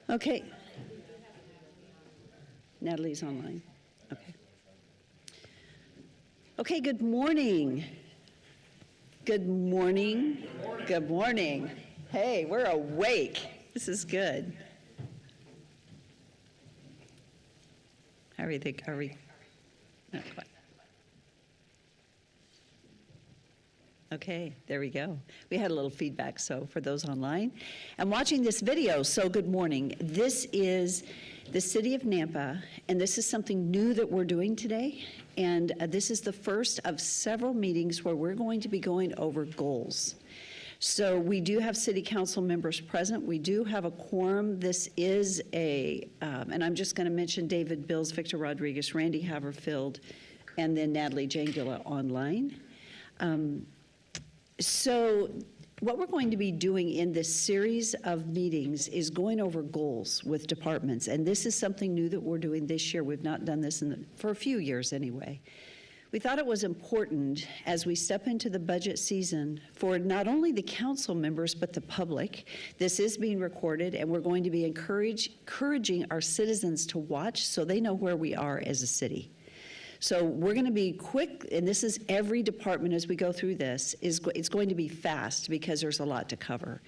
Okay. Natalie's online. Okay. Okay, good morning. Good morning. Good morning. Good morning. Hey, we're awake. This is good. How do you think? Are we? Not quite. Okay, there we go. We had a little feedback, so for those online and watching this video, so good morning. This is the City of Nampa, and this is something new that we're doing today. And this is the first of several meetings where we're going to be going over goals. So we do have city council members present. We do have a quorum. This is and I'm just going to mention David Bills, Victor Rodriguez, Randy Haverfield, and then Natalie Jangula online. So what we're going to be doing in this series of meetings is going over goals with departments. And this is something new that we're doing this year. We've not done this for a few years anyway. We thought it was important as we step into the budget season for not only the council members, but the public. This is being recorded, and we're going to be encouraging our citizens to watch so they know where we are as a city. So we're going to be quick, and this is every department as we go through this. It's going to be fast because there's a lot to cover.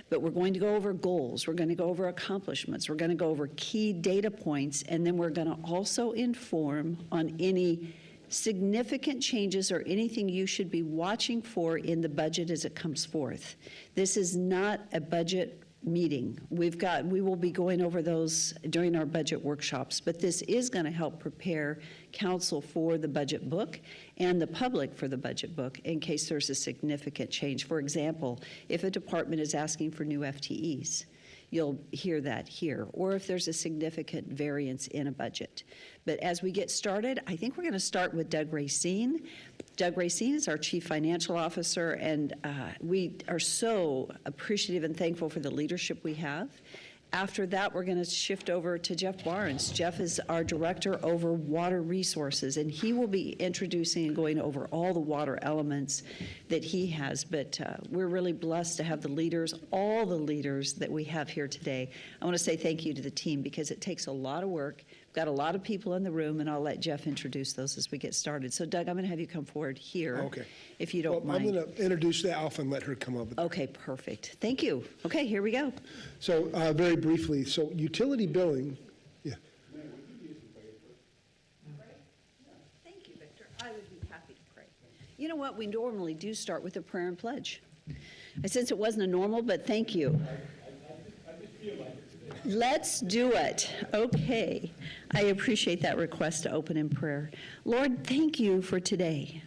But we're going to go over goals. We're going to go over accomplishments. We're going to go over key data points, and then we're going to also inform on any significant changes or anything you should be watching for in the budget as it comes forth. This is not a budget meeting. We will be going over those during our budget workshops, but this is going to help prepare council for the budget book and the public for the budget book in case there's a significant change. For example, if a department is asking for new FTEs, you'll hear that here, or if there's a significant variance in a budget. But as we get started, I think we're going to start with Doug Racine. Doug Racine is our Chief Financial Officer, and we are so appreciative and thankful for the leadership we have. After that, we're going to shift over to Jeff Barnes. Jeff is our Director over Water Resources, and he will be introducing and going over all the water elements that he has. But we're really blessed to have the leaders, all the leaders that we have here today. I want to say thank you to the team because it takes a lot of work. Got a lot of people in the room, and I'll let Jeff introduce those as we get started. So, Doug, I'm going to have you come forward here, okay, if you don't mind. I'm going to introduce Alpha and let her come up. Okay, perfect. Thank you. Okay, here we go. So, very briefly, so utility billing, yeah. Thank you, Victor. I would be happy to pray. You know what? We normally do start with a prayer and pledge. I sense it wasn't a normal, but thank you. I just feel like it. Let's do it. Okay. I appreciate that request to open in prayer. Lord, thank you for today.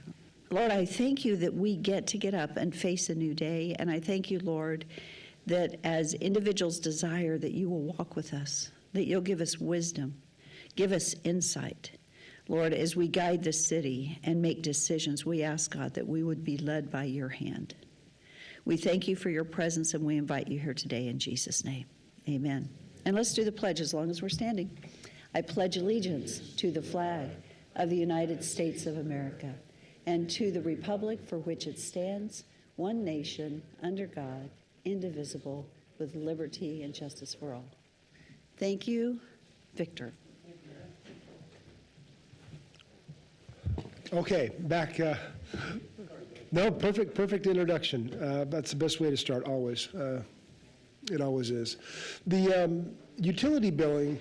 Lord, I thank you that we get to get up and face a new day. And I thank you, Lord, that as individuals desire that you will walk with us, that you'll give us wisdom, give us insight. Lord, as we guide the city and make decisions, we ask, God, that we would be led by your hand. We thank you for your presence, and we invite you here today in Jesus' name. Amen. And let's do the pledge as long as we're standing. I pledge allegiance to the flag of the United States of America and to the republic for which it stands, one nation, under God, indivisible, with liberty and justice for all. Thank you, Victor. Okay, back. No, perfect introduction. That's the best way to start, always. It always is. The utility billing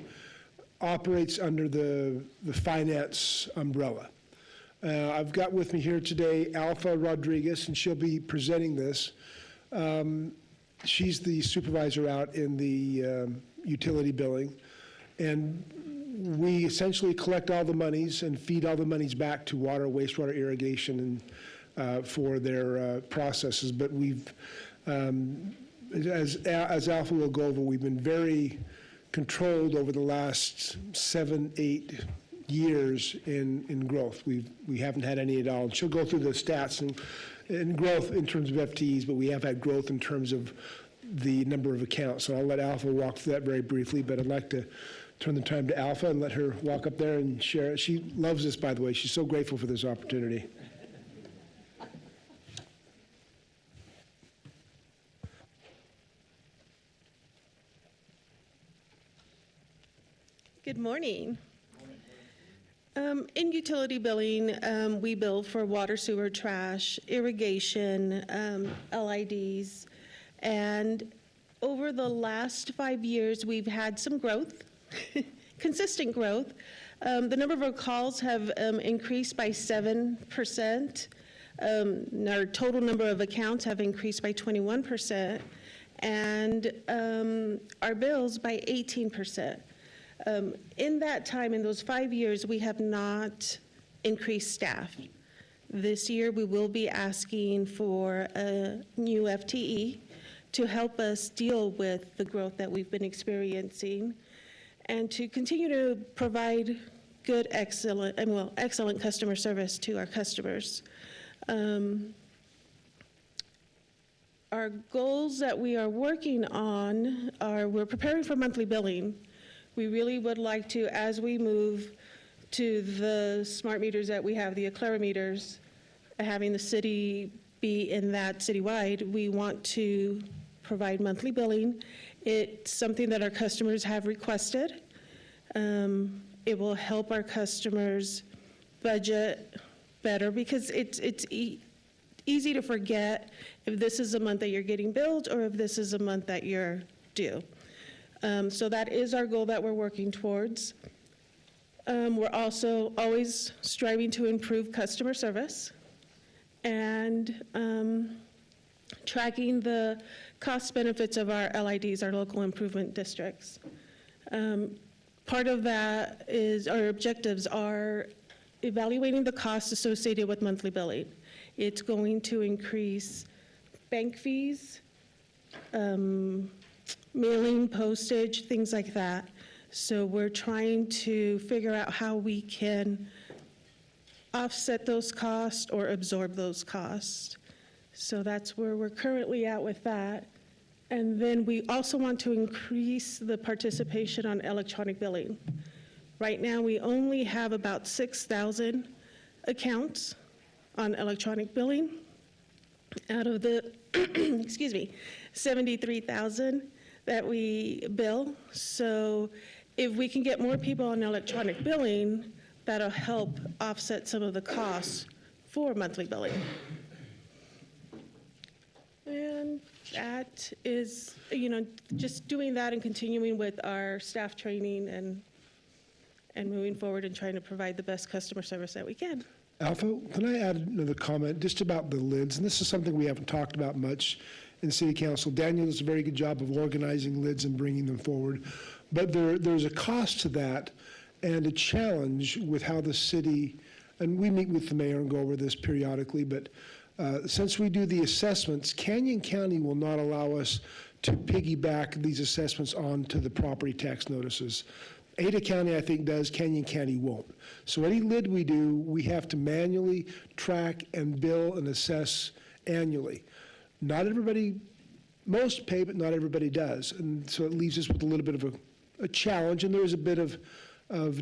operates under the finance umbrella. I've got with me here today Alpha Rodriguez, and she'll be presenting this. She's the supervisor out in the utility billing, and we essentially collect all the monies and feed all the monies back to water, wastewater, irrigation, and for their processes. But we've as Alpha will go over, we've been very controlled over the last 7-8 years in growth. We haven't had any at all. And she'll go through the stats and growth in terms of FTEs, but we have had growth in terms of the number of accounts. So I'll let Alpha walk through that very briefly, but I'd like to turn the time to Alpha and let her walk up there and share it. She loves this, by the way. She's so grateful for this opportunity. Good morning. In utility billing, we bill for water, sewer, trash, irrigation, LIDs, and over the last 5 years, we've had some growth, consistent growth. The number of our calls have increased by 7%. Our total number of accounts have increased by 21%, and our bills by 18%. In that time, in those 5 years, we have not increased staff. This year, we will be asking for a new FTE to help us deal with the growth that we've been experiencing and to continue to provide good, excellent customer service to our customers. Our goals that we are working on are we're preparing for monthly billing. We really would like to, as we move to the smart meters that we have, the Aclara meters, having the city be in that citywide, we want to provide monthly billing. It's something that our customers have requested. It will help our customers budget better because it's easy to forget if this is a month that you're getting billed or if this is a month that you're due. So that is our goal that we're working towards. We're also always striving to improve customer service and tracking the cost benefits of our LIDs, our local improvement districts. Part of that is our objectives are evaluating the costs associated with monthly billing. It's going to increase bank fees, mailing, postage, things like that. So we're trying to figure out how we can offset those costs or absorb those costs. So that's where we're currently at with that. And then we also want to increase the participation on electronic billing. Right now, we only have about 6,000 accounts on electronic billing out of the, 73,000 that we bill. So if we can get more people on electronic billing, that'll help offset some of the costs for monthly billing. And that is, just doing that and continuing with our staff training and moving forward and trying to provide the best customer service that we can. Alpha, can I add another comment just about the lids? And this is something we haven't talked about much in City Council. Daniel does a very good job of organizing lids and bringing them forward. But there's a cost to that and a challenge with how the city, and we meet with the mayor and go over this periodically, but since we do the assessments, Canyon County will not allow us to piggyback these assessments onto the property tax notices. Ada County, I think, does. Canyon County won't. So any lid we do, we have to manually track and bill and assess annually. Not everybody, most pay, but not everybody does. And so it leaves us with a little bit of a challenge, and there is a bit of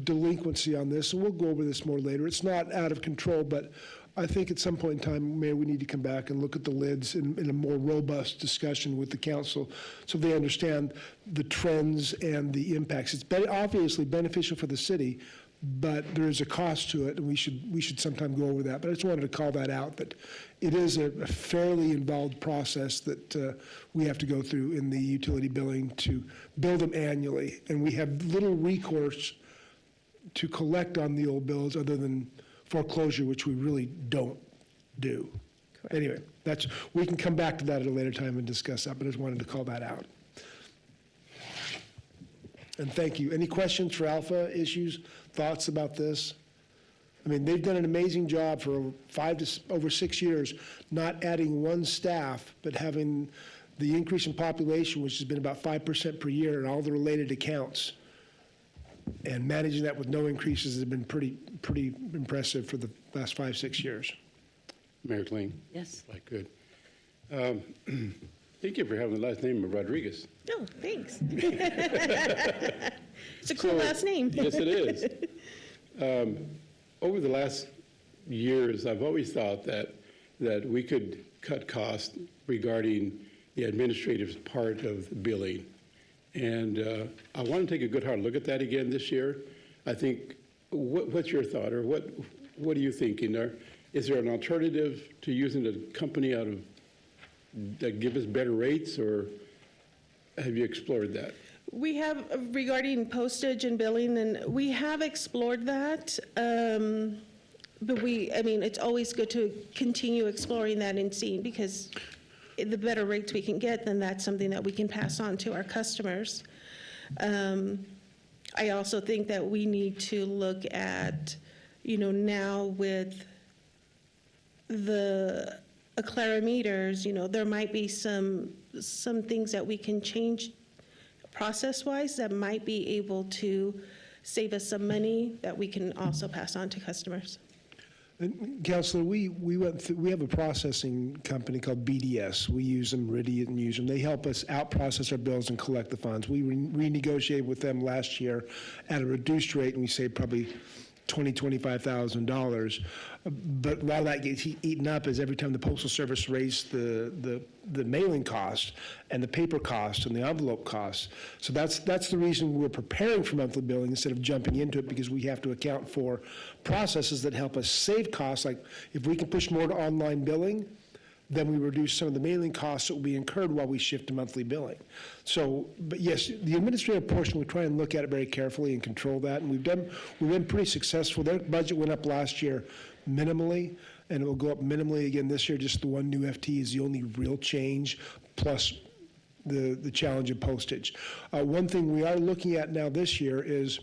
delinquency on this, and we'll go over this more later. It's not out of control, but I think at some point in time, Mayor, we need to come back and look at the lids in a more robust discussion with the council so they understand the trends and the impacts. It's obviously beneficial for the city, but there is a cost to it, and we should sometime go over that. But I just wanted to call that out, that it is a fairly involved process that we have to go through in the utility billing to bill them annually. And we have little recourse to collect on the old bills other than foreclosure, which we really don't do. Correct. Anyway, we can come back to that at a later time and discuss that, but I just wanted to call that out. And thank you. Any questions for Alpha issues, thoughts about this? I mean, they've done an amazing job for over 6 years, not adding one staff, but having the increase in population, which has been about 5% per year, and all the related accounts. And managing that with no increases has been pretty impressive for the last 5-6 years. Mayor Kling? Yes. If I could. Thank you for having the last name of Rodriguez. Oh, thanks. It's a cool last name. Yes, it is. Over the last years, I've always thought that we could cut costs regarding the administrative part of the billing. And I want to take a good hard look at that again this year. I think, what's your thought, or what are you thinking? Is there an alternative to using a company that give us better rates, or have you explored that? We have, regarding postage and billing, and we have explored that. But it's always good to continue exploring that and seeing, because the better rates we can get, then that's something that we can pass on to our customers. I also think that we need to look at, now with the Aclara meters, there might be some things that we can change process-wise that might be able to save us some money that we can also pass on to customers. And Counselor, we have a processing company called BDS. We use them, Meridian use them. They help us out-process our bills and collect the funds. We renegotiated with them last year at a reduced rate, and we saved probably $25,000. But a lot of that gets eaten up is every time the Postal Service raised the mailing cost and the paper cost and the envelope cost. So that's the reason we're preparing for monthly billing instead of jumping into it, because we have to account for processes that help us save costs. Like if we can push more to online billing, then we reduce some of the mailing costs that will be incurred while we shift to monthly billing. So, but yes, the administrative portion, we try and look at it very carefully and control that, and we've been pretty successful. Their budget went up last year minimally, and it will go up minimally again this year. Just the one new FT is the only real change, plus the challenge of postage. One thing we are looking at now this year is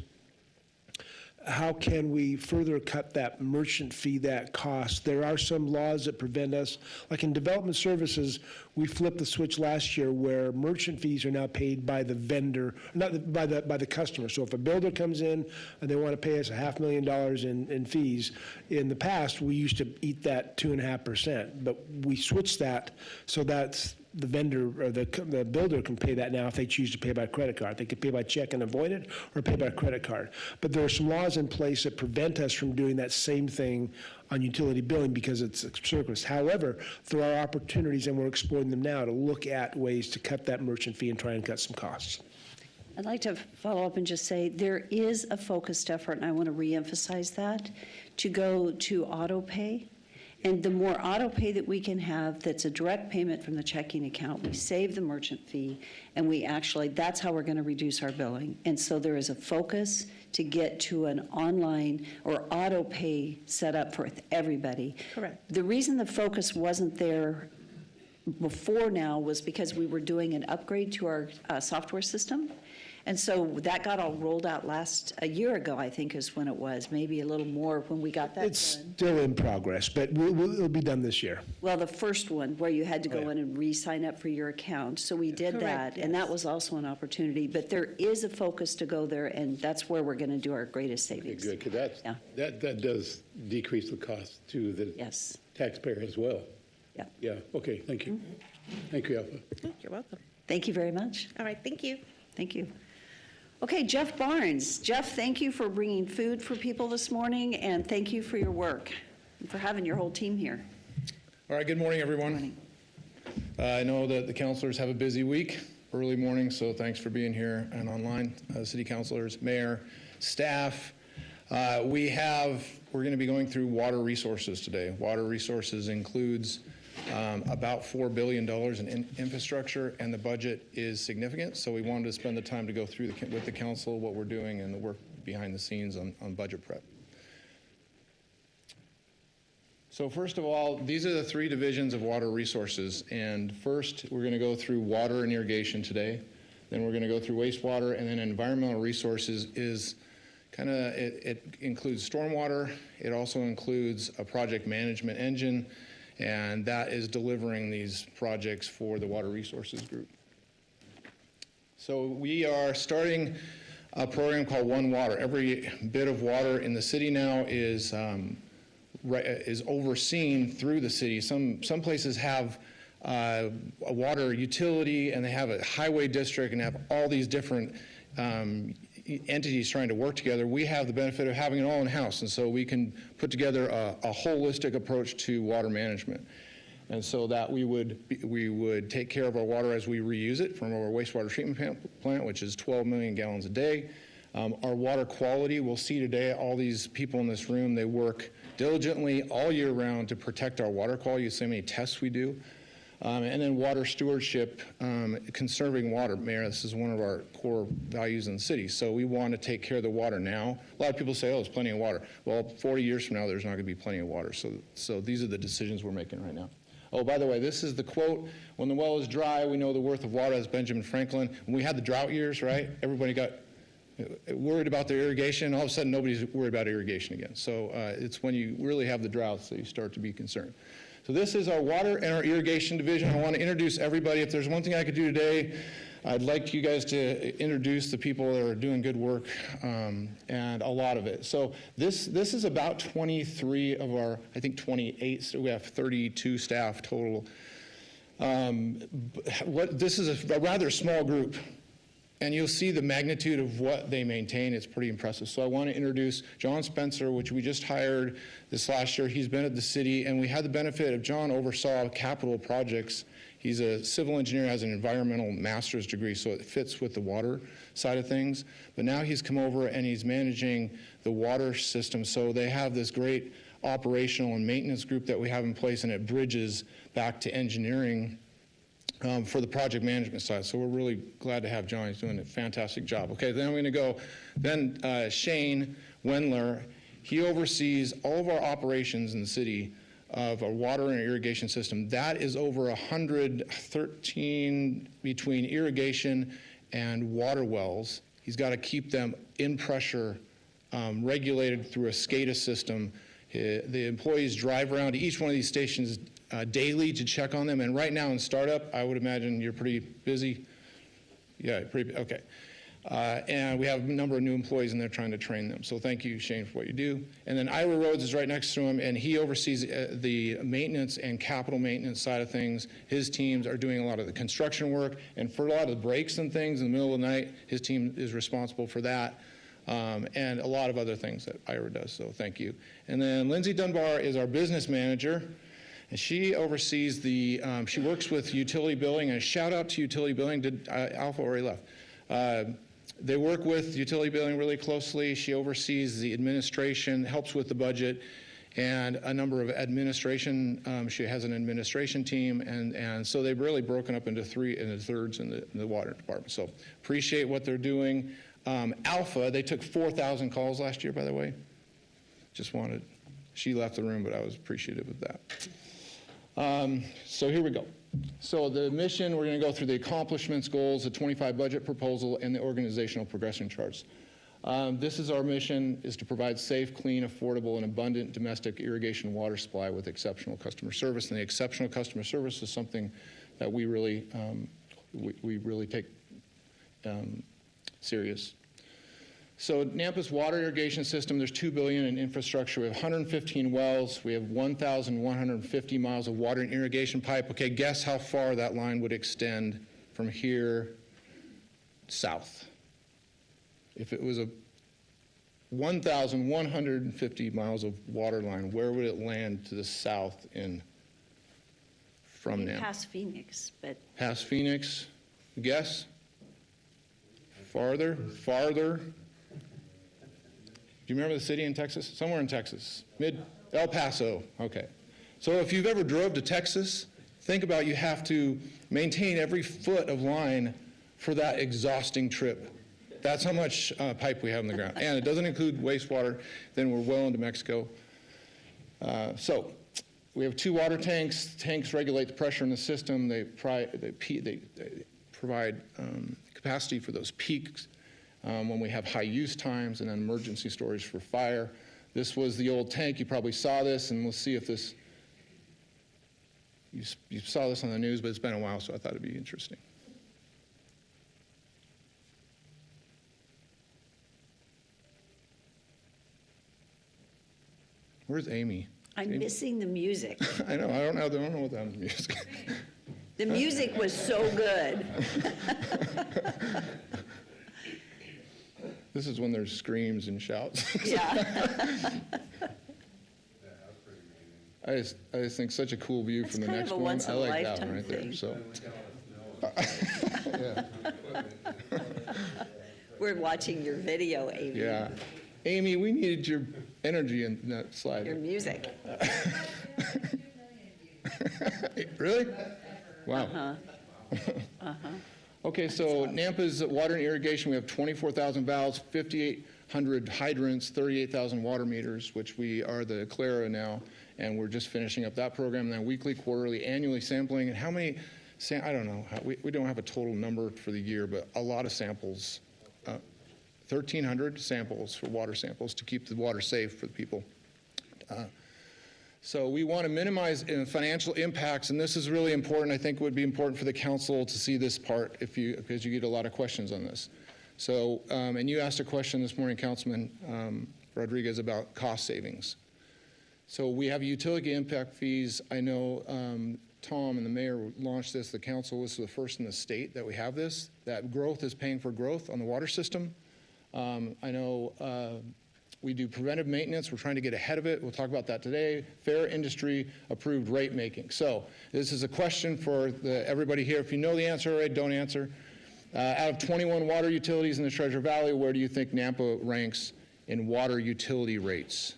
how can we further cut that merchant fee, that cost? There are some laws that prevent us. Like in development services, we flipped the switch last year where merchant fees are now paid by the vendor, not by the customer. So if a builder comes in and they want to pay us $500,000 in fees, in the past, we used to eat that 2.5%, but we switched that so that's the vendor or the builder can pay that now if they choose to pay by credit card. They could pay by check and avoid it, or pay by credit card. But there are some laws in place that prevent us from doing that same thing on utility billing because it's circus. However, there are opportunities, and we're exploring them now, to look at ways to cut that merchant fee and try and cut some costs. I'd like to follow up and just say there is a focused effort, and I want to reemphasize that, to go to auto pay. And the more auto pay that we can have that's a direct payment from the checking account, we save the merchant fee, and that's how we're going to reduce our billing. And so there is a focus to get to an online or auto pay set up for everybody. Correct. The reason the focus wasn't there before now was because we were doing an upgrade to our software system. And so that got all rolled out a year ago, I think is when it was, maybe a little more when we got that It's done. still in progress, but it'll be done this year. Well, the first one, where you had to go yeah. in and re-sign up for your account, so we did Correct, that, and that yes. was also an opportunity. But there is a focus to go there, and that's where we're going to do our greatest Okay, savings. good, because Yeah. that does decrease the cost to the Yes, taxpayer as well. yeah. Yeah, okay, thank you. Thank you, Alpha. You're welcome. Thank you very much. All right, thank you. Thank you. Okay, Jeff Barnes. Jeff, thank you for bringing food for people this morning, and thank you for your work and for having your whole team here. All right, good morning, everyone. Morning. I know that the councilors have a busy week, early morning, so thanks for being here and online, city councilors, mayor, staff. We're going to be going through water resources today. Water resources includes about $4 billion in infrastructure, and the budget is significant, so we wanted to spend the time to go through with the council what we're doing and the work behind the scenes on budget prep. So first of all, these are the three divisions of water resources, and first we're going to go through water and irrigation today, then we're going to go through wastewater, and then environmental resources is it includes stormwater, it also includes a project management engine, and that is delivering these projects for the Water Resources Group. So we are starting a program called One Water. Every bit of water in the city now is overseen through the city. Some places have a water utility, and they have a highway district, and have all these different entities trying to work together. We have the benefit of having it all in-house, and so we can put together a holistic approach to water management. And so that we would take care of our water as we reuse it from our wastewater treatment plant, which is 12 million gallons a day. Our water quality, we'll see today, all these people in this room, they work diligently all year round to protect our water quality. You see how many tests we do. And then water stewardship, conserving water. Mayor, this is one of our core values in the city. So we want to take care of the water now. A lot of people say, oh, there's plenty of water. Well, 40 years from now, there's not going to be plenty of water. So these are the decisions we're making right now. Oh, by the way, this is the quote, when the well is dry, we know the worth of water, as Benjamin Franklin. When we had the drought years, right, everybody got worried about their irrigation. All of a sudden, nobody's worried about irrigation again. So it's when you really have the droughts that you start to be concerned. So this is our water and our irrigation division. I want to introduce everybody. If there's one thing I could do today, I'd like you guys to introduce the people that are doing good work, and a lot of it. So this is about 23 of our, I think 28, so we have 32 staff total. This is a rather small group, and you'll see the magnitude of what they maintain. It's pretty impressive. So I want to introduce John Spencer, which we just hired this last year. He's been at the city, and we had the benefit of John oversaw capital projects. He's a civil engineer, has an environmental master's degree, so it fits with the water side of things. But now he's come over and he's managing the water system. So they have this great operational and maintenance group that we have in place, and it bridges back to engineering for the project management side. So we're really glad to have John. He's doing a fantastic job. Okay, then I'm going to go. Then Shane Wendler, he oversees all of our operations in the city of our water and irrigation system. That is over 113 between irrigation and water wells. He's got to keep them in pressure, regulated through a SCADA system. The employees drive around to each one of these stations daily to check on them. And right now in startup, I would imagine you're pretty busy. Yeah, okay. And we have a number of new employees in there trying to train them. So thank you, Shane, for what you do. And then Ira Rhodes is right next to him, and he oversees the maintenance and capital maintenance side of things. His teams are doing a lot of the construction work, and for a lot of the breaks and things in the middle of the night, his team is responsible for that, and a lot of other things that Ira does, so thank you. And then Lindsay Dunbar is our business manager, and she oversees the, she works with utility billing, and a shout out to utility billing. Alpha already left. They work with utility billing really closely. She oversees the administration, helps with the budget, and a number of administration. She has an administration team, and so they've really broken up into thirds in the water department. So appreciate what they're doing. Alpha, they took 4,000 calls last year, by the way. She left the room, but I was appreciative of that. So here we go. So the mission, we're going to go through the accomplishments, goals, the 25 budget proposal, and the organizational progression charts. This is our mission, is to provide safe, clean, affordable, and abundant domestic irrigation water supply with exceptional customer service. And the exceptional customer service is something that we really take serious. So Nampas water irrigation system, there's $2 billion in infrastructure. We have 115 wells. We have 1,150 miles of water and irrigation pipe. Okay, guess how far that line would extend from here south? If it was a 1,150 miles of water line, where would it land to the south from Nampas? Past Phoenix, but. Past Phoenix, guess? Farther? Do you remember the city in Texas? Somewhere in Texas. El Paso. Okay. So if you've ever drove to Texas, think about you have to maintain every foot of line for that exhausting trip. That's how much pipe we have in the ground. And it doesn't include wastewater. Then we're well into Mexico. So we have 2 water tanks. Tanks regulate the pressure in the system. They provide capacity for those peaks when we have high use times, and then emergency storage for fire. This was the old tank. You probably saw this, and we'll see if this, you saw this on the news, but it's been a while, so I thought it'd be interesting. Where's Amy? I'm missing the music. I know, I don't know what that music. The music was so good. This is when there's screams and shouts. Yeah. I just think such a cool view That's from the kind next of a one. I like that one once-in-a-lifetime right there, thing. so. We're watching your video, Amy. Yeah. Amy, we needed your energy in that Your slide. music. Really? Wow. Okay, so Nampa's water and irrigation, we have 24,000 valves, 5,800 hydrants, 38,000 water meters, which we are the Clara now, and we're just finishing up that program. Then weekly, quarterly, annually sampling, and how many, I don't know, we don't have a total number for the year, but a lot of samples. 1,300 samples for water samples to keep the water safe for the people. So we want to minimize financial impacts, and this is really important. I think it would be important for the council to see this part because you get a lot of questions on this. So, and you asked a question this morning, Councilman Rodriguez, about cost savings. So we have utility impact fees. I know Tom and the mayor launched this. The council was the first in the state that we have this, that growth is paying for growth on the water system. I know we do preventive maintenance. We're trying to get ahead of it. We'll talk about that today. Fair industry approved rate making. So this is a question for everybody here. If you know the answer already, don't answer. Out of 21 water utilities in the Treasure Valley, where do you think Nampa ranks in water utility rates?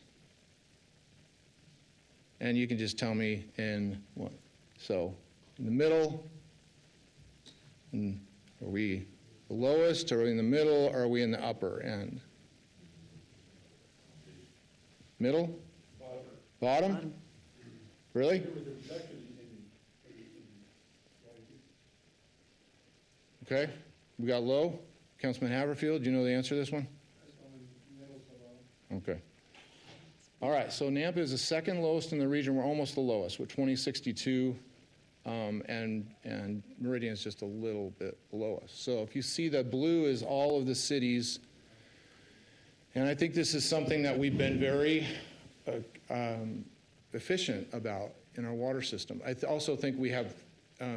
And you can just tell me in what. So in the middle, are we the lowest? Are we in the middle? Or are we in the upper end? Middle? Bottom? Really? Okay, we got low. Councilman Haverfield, do you know the answer to this one? Okay. All right, so Nampa is the second lowest in the region. We're almost the lowest with 2062, and Meridian is just a little bit below us. So if you see the blue is all of the cities, and I think this is something that we've been very efficient about in our water system. I also think we have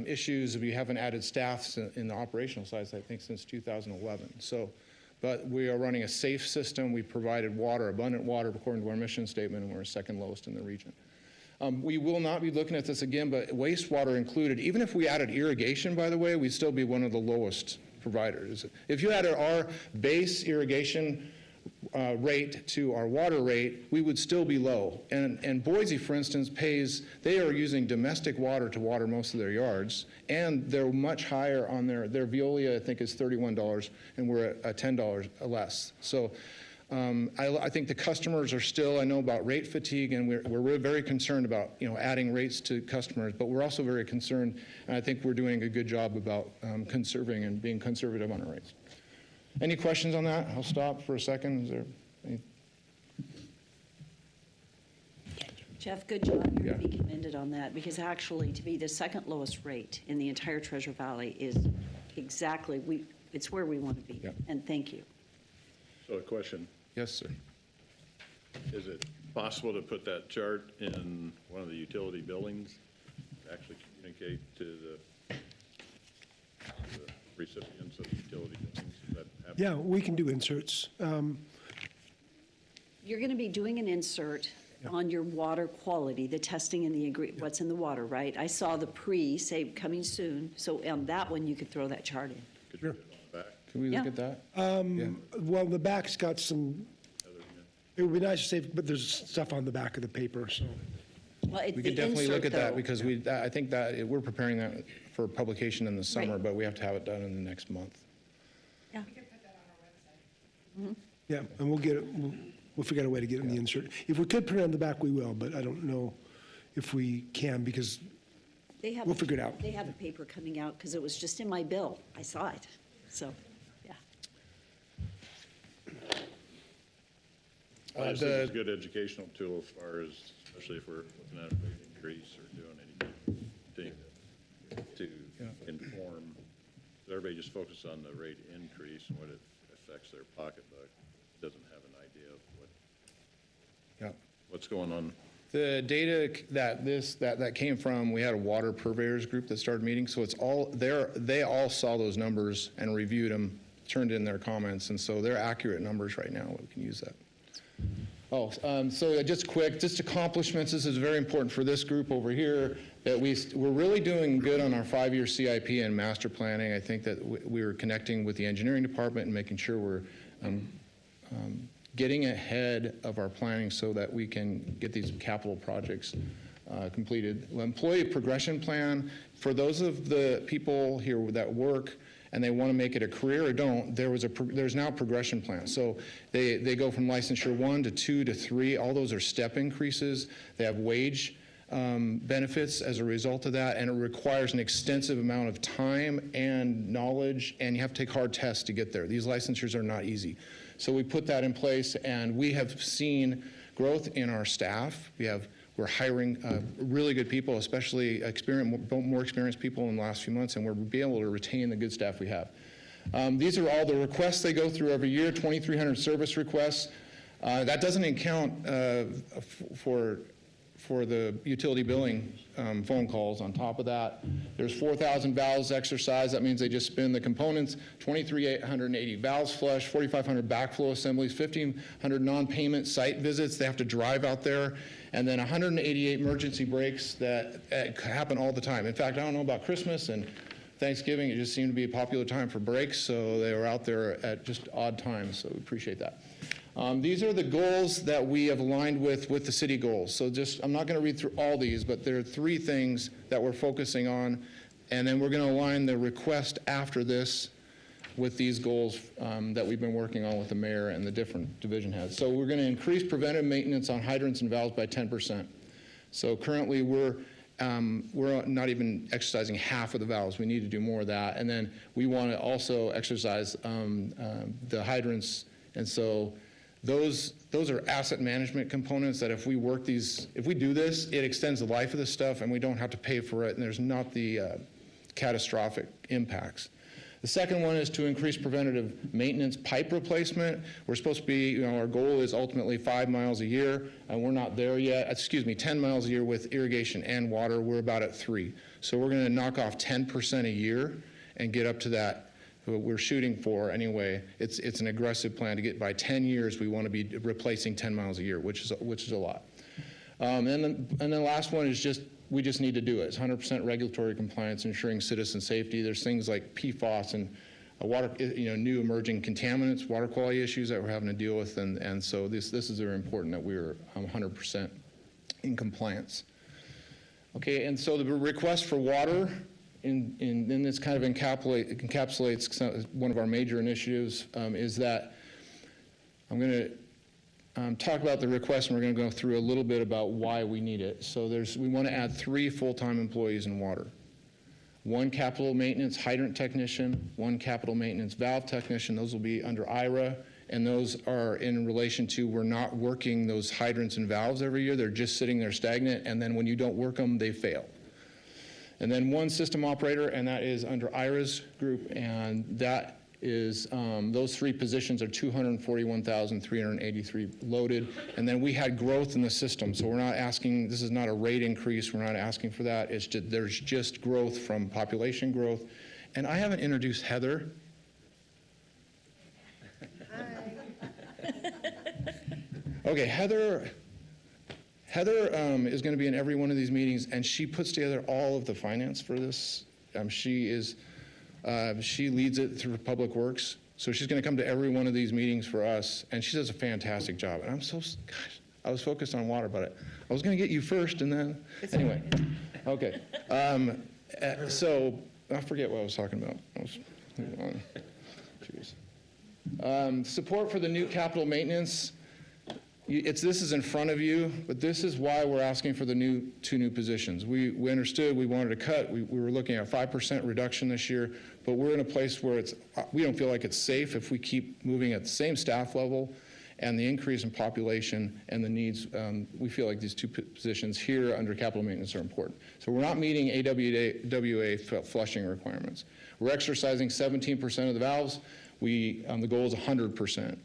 issues if we haven't added staffs in the operational side, I think, since 2011. So, but we are running a safe system. We provided water, abundant water, according to our mission statement, and we're second lowest in the region. We will not be looking at this again, but wastewater included. Even if we added irrigation, by the way, we'd still be one of the lowest providers. If you added our base irrigation rate to our water rate, we would still be low. And Boise, for instance, they are using domestic water to water most of their yards, and they're much higher on their Veolia, I think, is $31, and we're at $10 less. So I think the customers are still, I know about rate fatigue, and we're very concerned about, adding rates to customers, but we're also very concerned, and I think we're doing a good job about conserving and being conservative on our rates. Any questions on that? I'll stop for a second. Is there any? Jeff, good job. You're to Yeah. be commended on that, because actually, to be the second lowest rate in the entire Treasure Valley is exactly, it's where we want to be. Yeah. And thank you. So a question, Yes, sir. is it possible to put that chart in one of the utility buildings, to actually communicate to the recipients of utility buildings? Is that happen? Yeah, we can do inserts. You're going to be doing an insert on your water quality, the testing and what's in the water, right? I saw the say coming soon, so on that one, you could throw that chart in. Could you put it on the back? Can we look Yeah. at that? Yeah. Well, the back's got some, it would be nice to say, but there's stuff on the back of the paper, so. Well, it's We the could definitely look insert, at that though. because I think that we're preparing that for publication in the summer, Right. but we have to have it done in the next month. Yeah. Yeah, and we'll get it, we'll figure out a way to get it in the insert. If we could print it on the back, we will, but I don't know if we can, because We'll figure it out. They have a paper coming out, because it was just in my bill. I saw it, so, yeah. I just think it's a good educational tool as far as, especially if we're looking at a rate increase or doing anything to inform. Everybody just focus on the rate increase and what it affects their pocketbook. Doesn't have an idea of Yeah. what's going on. The data that came from, we had a water purveyors group that started meeting, so it's all there. They all saw those numbers and reviewed them, turned in their comments, and so they're accurate numbers right now. We can use that. So just quick, just accomplishments. This is very important for this group over here, that we're really doing good on our 5-year CIP and master planning. I think that we're connecting with the engineering department and making sure we're getting ahead of our planning so that we can get these capital projects completed. Employee progression plan, for those of the people here that work and they want to make it a career or don't, there's now a progression plan. So they go from licensure 1 to 2 to 3. All those are step increases. They have wage benefits as a result of that, and it requires an extensive amount of time and knowledge, and you have to take hard tests to get there. These licensures are not easy. So we put that in place, and we have seen growth in our staff. We're hiring really good people, especially more experienced people in the last few months, and we're being able to retain the good staff we have. These are all the requests they go through every year, 2,300 service requests. That doesn't account for the utility billing phone calls on top of that. There's 4,000 valves exercised. That means they just spin the components, 2,380 valves flushed, 4,500 backflow assemblies, 1,500 non-payment site visits. They have to drive out there. And then 188 emergency breaks that happen all the time. In fact, I don't know about Christmas and Thanksgiving. It just seemed to be a popular time for breaks, so they were out there at just odd times, so we appreciate that. These are the goals that we have aligned with the city goals. So I'm not going to read through all these, but there are 3 things that we're focusing on, and then we're going to align the request after this with these goals that we've been working on with the mayor and the different division heads. So we're going to increase preventive maintenance on hydrants and valves by 10%. So currently we're not even exercising half of the valves. We need to do more of that. And then we want to also exercise the hydrants. And so those are asset management components that if we do this, it extends the life of the stuff and we don't have to pay for it, and there's not the catastrophic impacts. The second one is to increase preventative maintenance pipe replacement. We're supposed to be, our goal is ultimately 5 miles a year, and we're not there yet. 10 miles a year with irrigation and water. We're about at 3. So we're going to knock off 10% a year and get up to that. What we're shooting for anyway. It's an aggressive plan to get by 10 years. We want to be replacing 10 miles a year, which is a lot. And then the last one is we just need to do it. It's 100% regulatory compliance, ensuring citizen safety. There's things like PFAS and water, new emerging contaminants, water quality issues that we're having to deal with, and so this is very important that we're 100% in compliance. Okay, and so the request for water in this kind of encapsulates one of our major initiatives is that I'm going to talk about the request, and we're going to go through a little bit about why we need it. So we want to add 3 full-time employees in water. 1 capital maintenance hydrant technician, 1 capital maintenance valve technician. Those will be under IRA, and those are in relation to we're not working those hydrants and valves every year. They're just sitting there stagnant, and then when you don't work them, they fail. And then 1 system operator, and that is under IRA's group, and that is those 3 positions are 241,383 loaded. And then we had growth in the system, so we're not asking, this is not a rate increase, we're not asking for that. It's just, there's just growth from population growth. And I haven't introduced Heather. Hi. Okay, Heather is going to be in every one of these meetings, and she puts together all of the finance for this. She leads it through Public Works, so she's going to come to every one of these meetings for us, and she does a fantastic job. And I was focused on water, but I was going to get you first, and then, anyway. Okay. So I forget what I was talking about. Support for the new capital maintenance. This is in front of you, but this is why we're asking for the 2 new positions. We understood we wanted to cut. We were looking at a 5% reduction this year, but we're in a place where we don't feel like it's safe if we keep moving at the same staff level, and the increase in population and the needs. We feel like these 2 positions here under capital maintenance are important. So we're not meeting AWA flushing requirements. We're exercising 17% of the valves. The goal is 100%.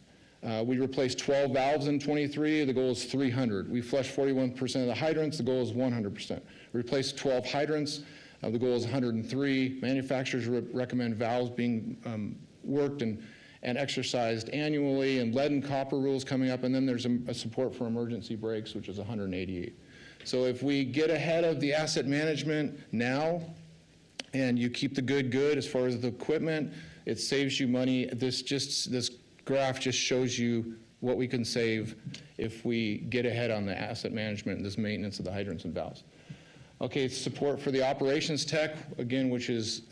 We replaced 12 valves in 23. The goal is 300. We flushed 41% of the hydrants. The goal is 100%. We replaced 12 hydrants. The goal is 103. Manufacturers recommend valves being worked, and and exercised annually, and lead and copper rules coming up, and then there's a support for emergency brakes, which is 188. So if we get ahead of the asset management now, and you keep the good as far as the equipment, it saves you money. This graph just shows you what we can save if we get ahead on the asset management and this maintenance of the hydrants and valves. Okay, support for the operations tech, again, which is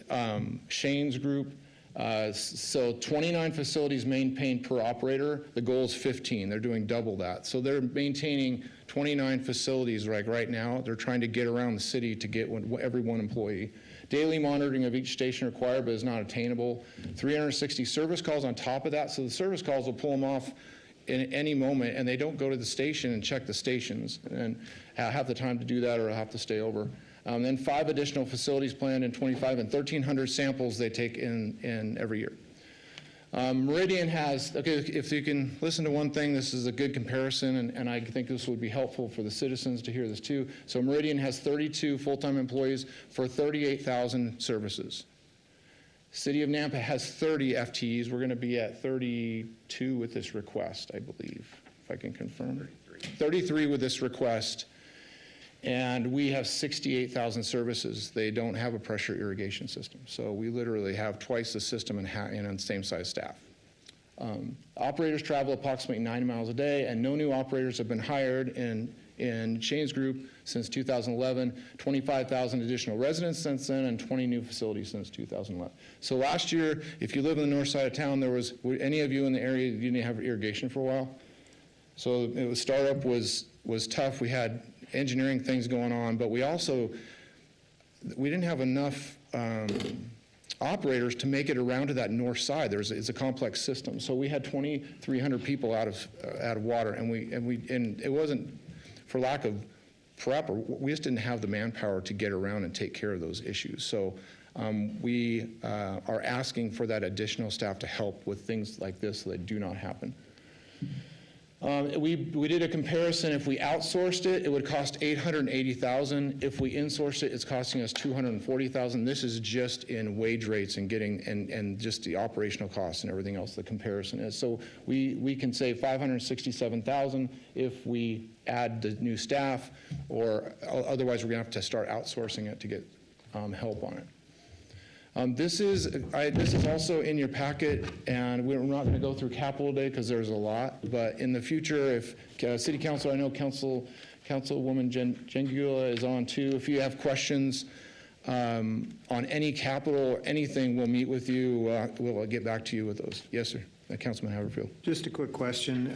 Shane's group. So 29 facilities maintained per operator. The goal is 15. They're doing double that. So they're maintaining 29 facilities right now. They're trying to get around the city to get every one employee. Daily monitoring of each station required, but is not attainable. 360 service calls on top of that. So the service calls will pull them off in any moment, and they don't go to the station and check the stations and have the time to do that or have to stay over. Then 5 additional facilities planned in 25 and 1,300 samples they take in every year. Meridian has, okay, if you can listen to one thing, this is a good comparison, and I think this would be helpful for the citizens to hear this too. So Meridian has 32 full-time employees for 38,000 services. City of Nampa has 30 FTEs. We're going to be at 32 with this request, I believe, if I can confirm. 33 with this request. And we have 68,000 services. They don't have a pressure irrigation system. So we literally have twice the system and the same size staff. Operators travel approximately 90 miles a day, and no new operators have been hired in Shane's group since 2011, 25,000 additional residents since then, and 20 new facilities since 2011. So last year, if you live in the north side of town, were any of you in the area, you didn't have irrigation for a while? So startup was tough. We had engineering things going on, but we didn't have enough operators to make it around to that north side. It's a complex system. So we had 2,300 people out of water, and it wasn't for lack of prep, or we just didn't have the manpower to get around and take care of those issues. So we are asking for that additional staff to help with things like this so that do not happen. We did a comparison. If we outsourced it, it would cost $880,000. If we insourced it, it's costing us $240,000. This is just in wage rates and and just the operational costs and everything else. The comparison is so we can save $567,000 if we add the new staff, or otherwise we're going to have to start outsourcing it to get help on it. This is also in your packet, and we're not going to go through capital today because there's a lot, but in the future, if City Council, I know Councilwoman Jengula is on too, if you have questions on any capital or anything, we'll meet with you. We'll get back to you with those. Yes, sir. Councilman Haverfield. Just a quick question.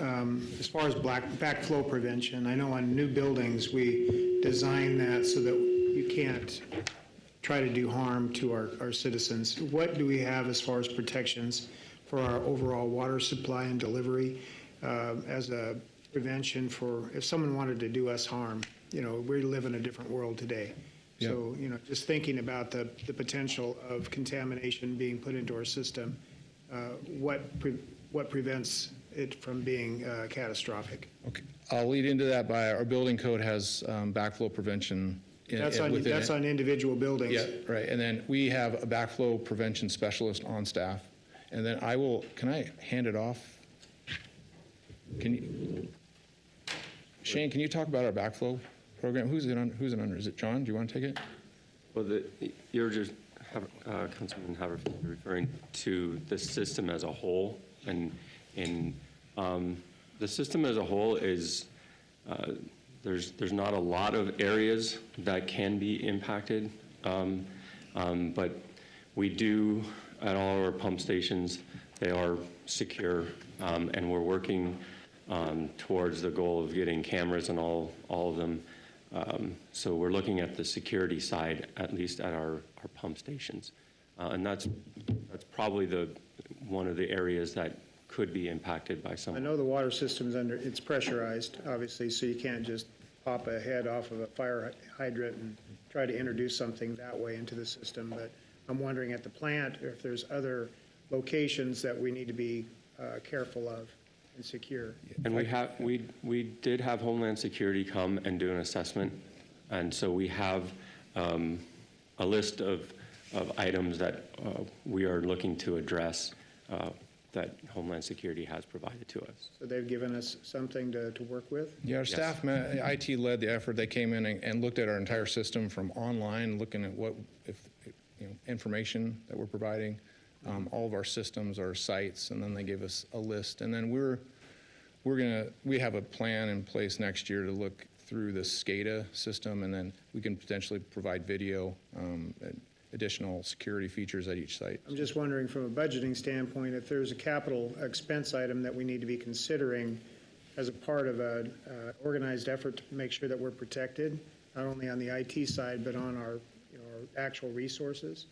As far as backflow prevention, I know on new buildings, we design that so that you can't try to do harm to our citizens. What do we have as far as protections for our overall water supply and delivery as a prevention for if someone wanted to do us harm? You know, we live in a different world today. Yep. So, you know, just thinking about the potential of contamination being put into our system, what prevents it from being catastrophic? Okay, I'll lead into that by our building code has backflow prevention. That's on individual buildings. Yeah, right. And then we have a backflow prevention specialist on staff. And then can I hand it off? Shane, can you talk about our backflow program? Who's it under? Is it John? Do you want to take it? Well, you're just, Councilman Haverfield, referring to the system as a whole. And the system as a whole is, there's not a lot of areas that can be impacted, but we do, at all our pump stations, they are secure, and we're working towards the goal of getting cameras on all of them. So we're looking at the security side, at least at our pump stations. And that's probably one of the areas that could be impacted by some. I know the water system's it's pressurized, obviously, so you can't just pop a head off of a fire hydrant and try to introduce something that way into the system. But I'm wondering at the plant if there's other locations that we need to be careful of and secure. And we did have Homeland Security come and do an assessment, and so we have a list of items that we are looking to address that Homeland Security has provided to us. So they've given us something to work with? Yeah, our staff, IT led the effort. They came in and looked at our entire system from online, looking at what, information that we're providing, all of our systems, our sites, and then they gave us a list. And then we have a plan in place next year to look through the SCADA system, and then we can potentially provide video, additional security features at each site. I'm just wondering from a budgeting standpoint, if there's a capital expense item that we need to be considering as a part of an organized effort to make sure that we're protected, not only on the IT side, but on our, our actual resources.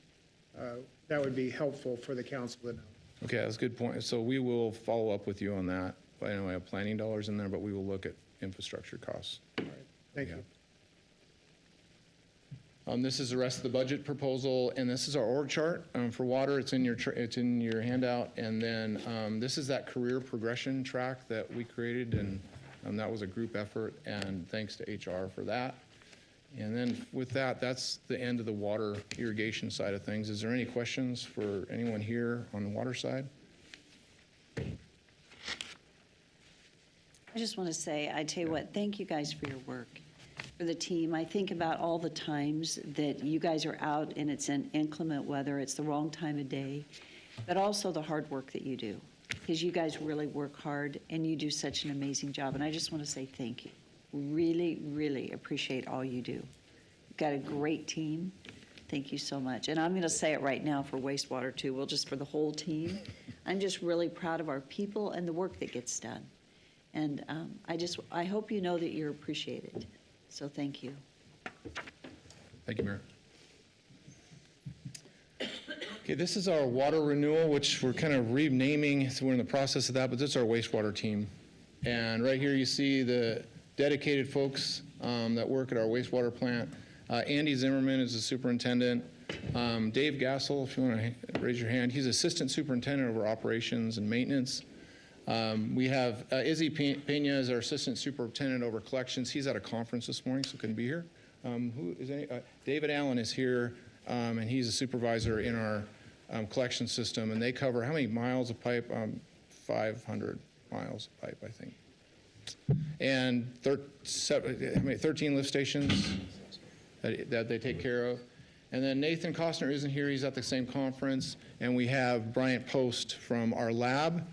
That would be helpful for the council to know. Okay, that's a good point. So we will follow up with you on that. I know we have planning dollars in there, but we will look at infrastructure costs. All right, thank you. This is the rest of the budget proposal, and this is our org chart for water. It's in your handout, and then this is that career progression track that we created, and that was a group effort. And thanks to HR for that. And then with that, that's the end of the water irrigation side of things. Is there any questions for anyone here on the water side? I just want to say, I tell you what, thank you guys for your work, for the team. I think about all the times that you guys are out and it's in inclement weather, it's the wrong time of day, but also the hard work that you do, because you guys really work hard and you do such an amazing job. And I just want to say thank you. Really, really appreciate all you do. You've got a great team. Thank you so much. And I'm going to say it right now for wastewater too, well, just for the whole team. I'm just really proud of our people and the work that gets done. And I hope you know that you're appreciated. So thank you. Thank you, Mayor. Okay, this is our water renewal, which we're kind of renaming. So we're in the process of that, but this is our wastewater team. And right here you see the dedicated folks that work at our wastewater plant. Andy Zimmerman is the superintendent. Dave Gassel, if you want to raise your hand, he's assistant superintendent over operations and maintenance. We have Izzy Pena is our assistant superintendent over collections. He's at a conference this morning, so couldn't be here. David Allen is here, and he's a supervisor in our collection system. And they cover how many miles of pipe? 500 miles of pipe, I think. And 13 lift stations that they take care of. And then Nathan Costner isn't here. He's at the same conference. And we have Bryant Post from our lab.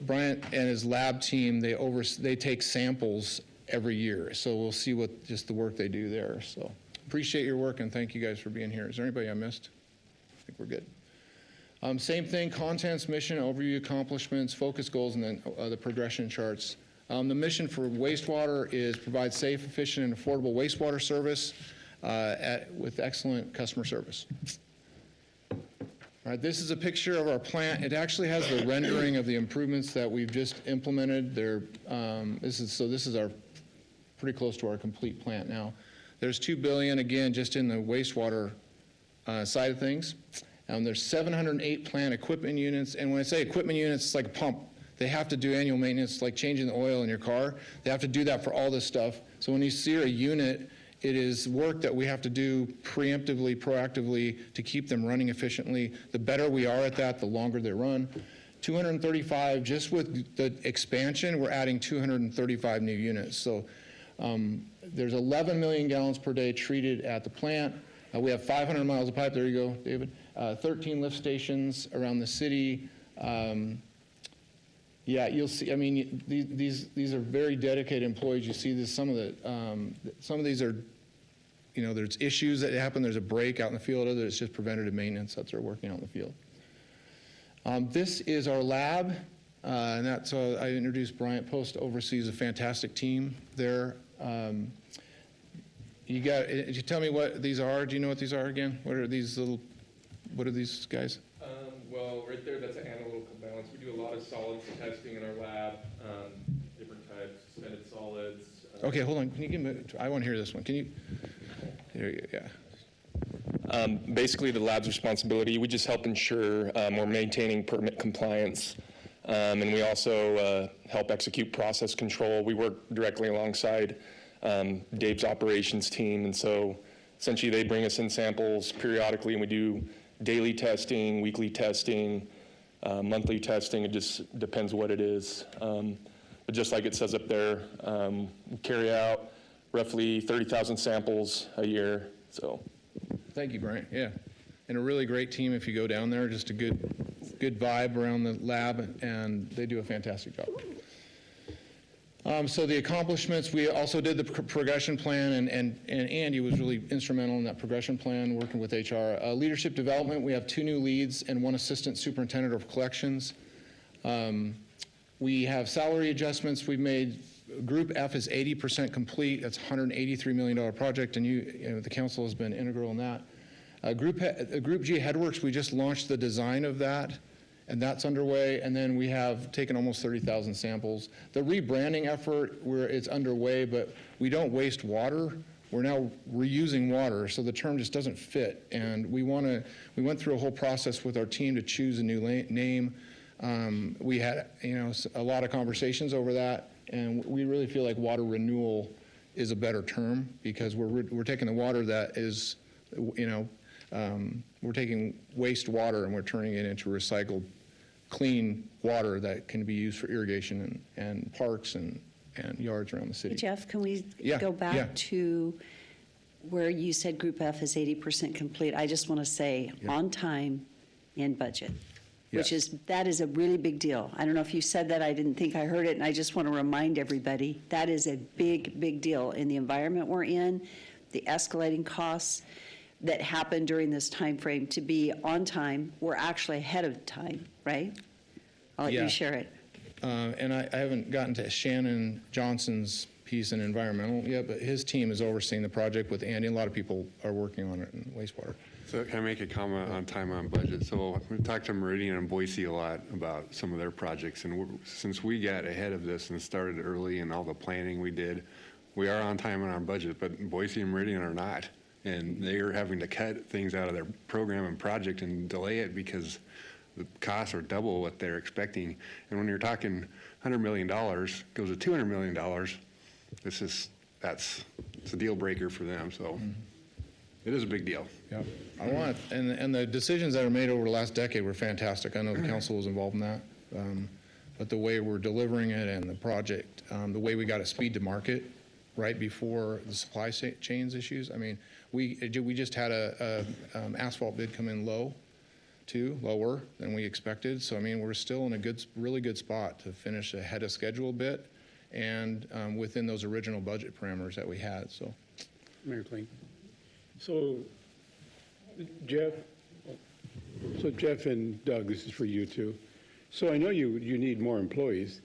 Bryant and his lab team, they take samples every year. So we'll see what just the work they do there. So appreciate your work and thank you guys for being here. Is there anybody I missed? I think we're good. Same thing, contents, mission, overview, accomplishments, focus goals, and then the progression charts. The mission for wastewater is provide safe, efficient, and affordable wastewater service with excellent customer service. All right, this is a picture of our plant. It actually has the rendering of the improvements that we've just implemented. This is our pretty close to our complete plant now. There's $2 billion again just in the wastewater side of things. There's 708 plant equipment units, and when I say equipment units, it's like a pump. They have to do annual maintenance, like changing the oil in your car. They have to do that for all this stuff. So when you see a unit, it is work that we have to do preemptively, proactively to keep them running efficiently. The better we are at that, the longer they run. 235, just with the expansion, we're adding 235 new units. So there's 11 million gallons per day treated at the plant. We have 500 miles of pipe, there you go, David. 13 lift stations around the city. Yeah, you'll see, I mean, these are very dedicated employees. You see this, some of these are, there's issues that happen. There's a break out in the field. Others, it's just preventative maintenance that they're working out in the field. This is our lab, and that's, I introduced Bryant Post, oversees a fantastic team there. Did you tell me what these are? Do you know what these are again? What are these guys? Well, right there, that's an analytical balance. We do a lot of solids testing in our lab, different types, suspended solids. Okay, hold on. Can you give me, I want to hear this one. Can you, there you go, yeah. Basically, the lab's responsibility, we just help ensure we're maintaining permit compliance, and we also help execute process control. We work directly alongside Dave's operations team, and so essentially they bring us in samples periodically, and we do daily testing, weekly testing, monthly testing. It just depends what it is. But just like it says up there, we carry out roughly 30,000 samples a year. So, Thank you, Brian. Yeah. And a really great team if you go down there, just a good vibe around the lab, and they do a fantastic job. So the accomplishments, we also did the progression plan, and Andy was really instrumental in that progression plan, working with HR. Leadership development, we have 2 new leads and 1 assistant superintendent of collections. We have salary adjustments we've made. Group F is 80% complete. That's a $183 million project, and the council has been integral in that. Group G Headworks, we just launched the design of that, and that's underway. And then we have taken almost 30,000 samples. The rebranding effort, it's underway, but we don't waste water. We're now reusing water, so the term just doesn't fit. And we went through a whole process with our team to choose a new name. We had a lot of conversations over that, and we really feel like water renewal is a better term, because we're taking the water that is, we're taking wastewater and we're turning it into recycled, clean water that can be used for irrigation and parks and yards around the city. Jeff, can we Yeah, go back yeah. to where you said Group F is 80% complete? I just want to say on time and budget, which Yes. that is a really big deal. I don't know if you said that, I didn't think I heard it, and I just want to remind everybody, that is a big, big deal in the environment we're in, the escalating costs that happen during this time frame. To be on time, we're actually ahead of time, right? I'll let Yeah. you share it. And I haven't gotten to Shannon Johnson's piece in environmental yet, but his team is overseeing the project with Andy. A lot of people are working on it in wastewater. So can I make a comment on time on budget? So we've talked to Meridian and Boise a lot about some of their projects, and since we got ahead of this and started early and all the planning we did, we are on time and on budget, but Boise and Meridian are not. And they are having to cut things out of their program and project and delay it because the costs are double what they're expecting. And when you're talking $100 million, goes to $200 million, it's a deal breaker for them. So it is a big deal. Yeah, and the decisions that are made over the last decade were fantastic. I know the council was involved in that. But the way we're delivering it and the project, the way we got it speed to market right before the supply chains issues. I mean, we just had a asphalt bid come in lower than we expected. So, I mean, we're still in a really good spot to finish ahead of schedule a bit and within those original budget parameters that we had, so. Mayor Kling. So Jeff and Doug, this is for you too. So I know you need more employees.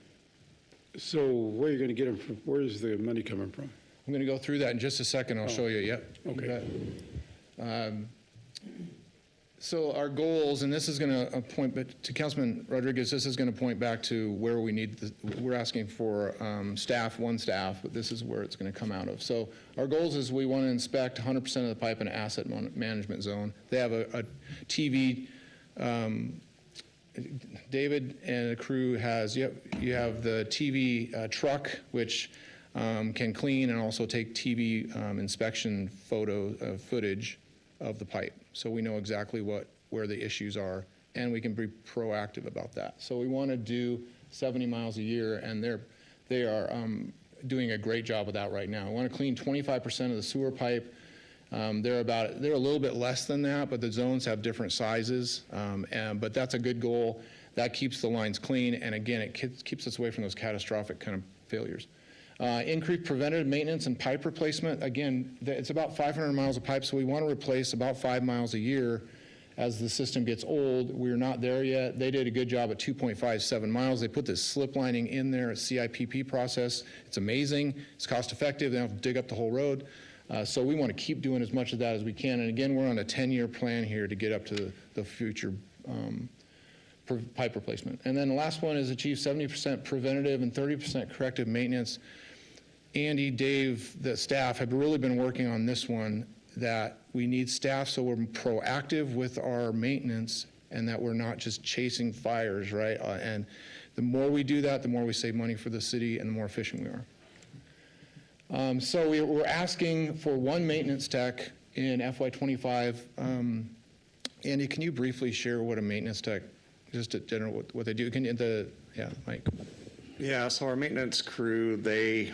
So where are you going to get them from? Where is the money coming from? I'm going to go through that in just a second. I'll show you. Yep. Okay. You bet. So our goals, and this is going to point to Councilman Rodriguez, this is going to point back to where we need, we're asking for one staff, but this is where it's going to come out of. So our goals is we want to inspect 100% of the pipe in an asset management zone. They have a TV, David and the crew you have the TV truck, which can clean and also take TV inspection footage of the pipe. So we know exactly where the issues are, and we can be proactive about that. So we want to do 70 miles a year, and they are doing a great job of that right now. We want to clean 25% of the sewer pipe. They're a little bit less than that, but the zones have different sizes. But that's a good goal. That keeps the lines clean, and again, it keeps us away from those catastrophic kind of failures. Increased preventative maintenance and pipe replacement. Again, it's about 500 miles of pipe, so we want to replace about 5 miles a year as the system gets old. We're not there yet. They did a good job at 2.57 miles. They put this slip lining in there, a CIPP process. It's amazing. It's cost effective. They don't have to dig up the whole road. So we want to keep doing as much of that as we can. And again, we're on a 10-year plan here to get up to the future pipe replacement. And then the last one is achieve 70% preventative and 30% corrective maintenance. Andy, Dave, the staff have really been working on this one, that we need staff so we're proactive with our maintenance and that we're not just chasing fires, right? And the more we do that, the more we save money for the city and the more efficient we are. So we're asking for one maintenance tech in FY25 Andy, can you briefly share what a maintenance tech, just a general, what they do? Yeah, Mike. Yeah, so our maintenance crew, they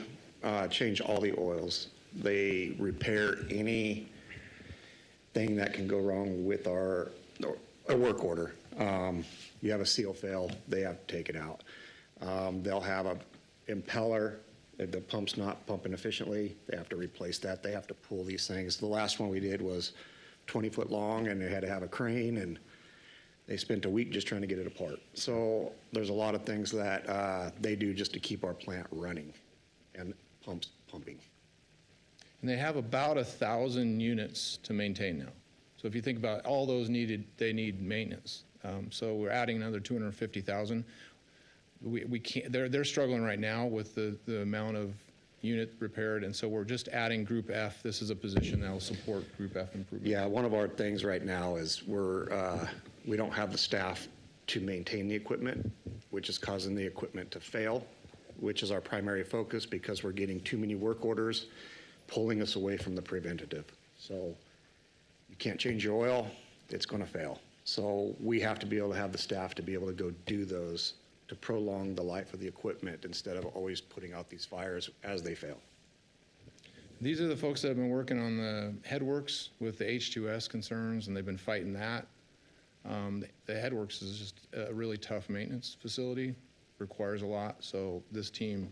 change all the oils. They repair anything that can go wrong with a work order. You have a seal fail, they have to take it out. They'll have a impeller, if the pump's not pumping efficiently, they have to replace that. They have to pull these things. The last one we did was 20 foot long, and they had to have a crane, and they spent a week just trying to get it apart. So there's a lot of things that they do just to keep our plant running and pumps pumping. And they have about 1,000 units to maintain now. So if you think about all those needed, they need maintenance. So we're adding another 250,000. We can't. They're struggling right now with the amount of unit repaired, and so we're just adding Group F. This is a position that will support Group F improvement. Yeah, one of our things right now is we don't have the staff to maintain the equipment, which is causing the equipment to fail, which is our primary focus because we're getting too many work orders, pulling us away from the preventative. So you can't change your oil, it's going to fail. So we have to be able to have the staff to be able to go do those to prolong the life of the equipment instead of always putting out these fires as they fail. These are the folks that have been working on the headworks with the H2S concerns, and they've been fighting that. The headworks is just a really tough maintenance facility, requires a lot, so this team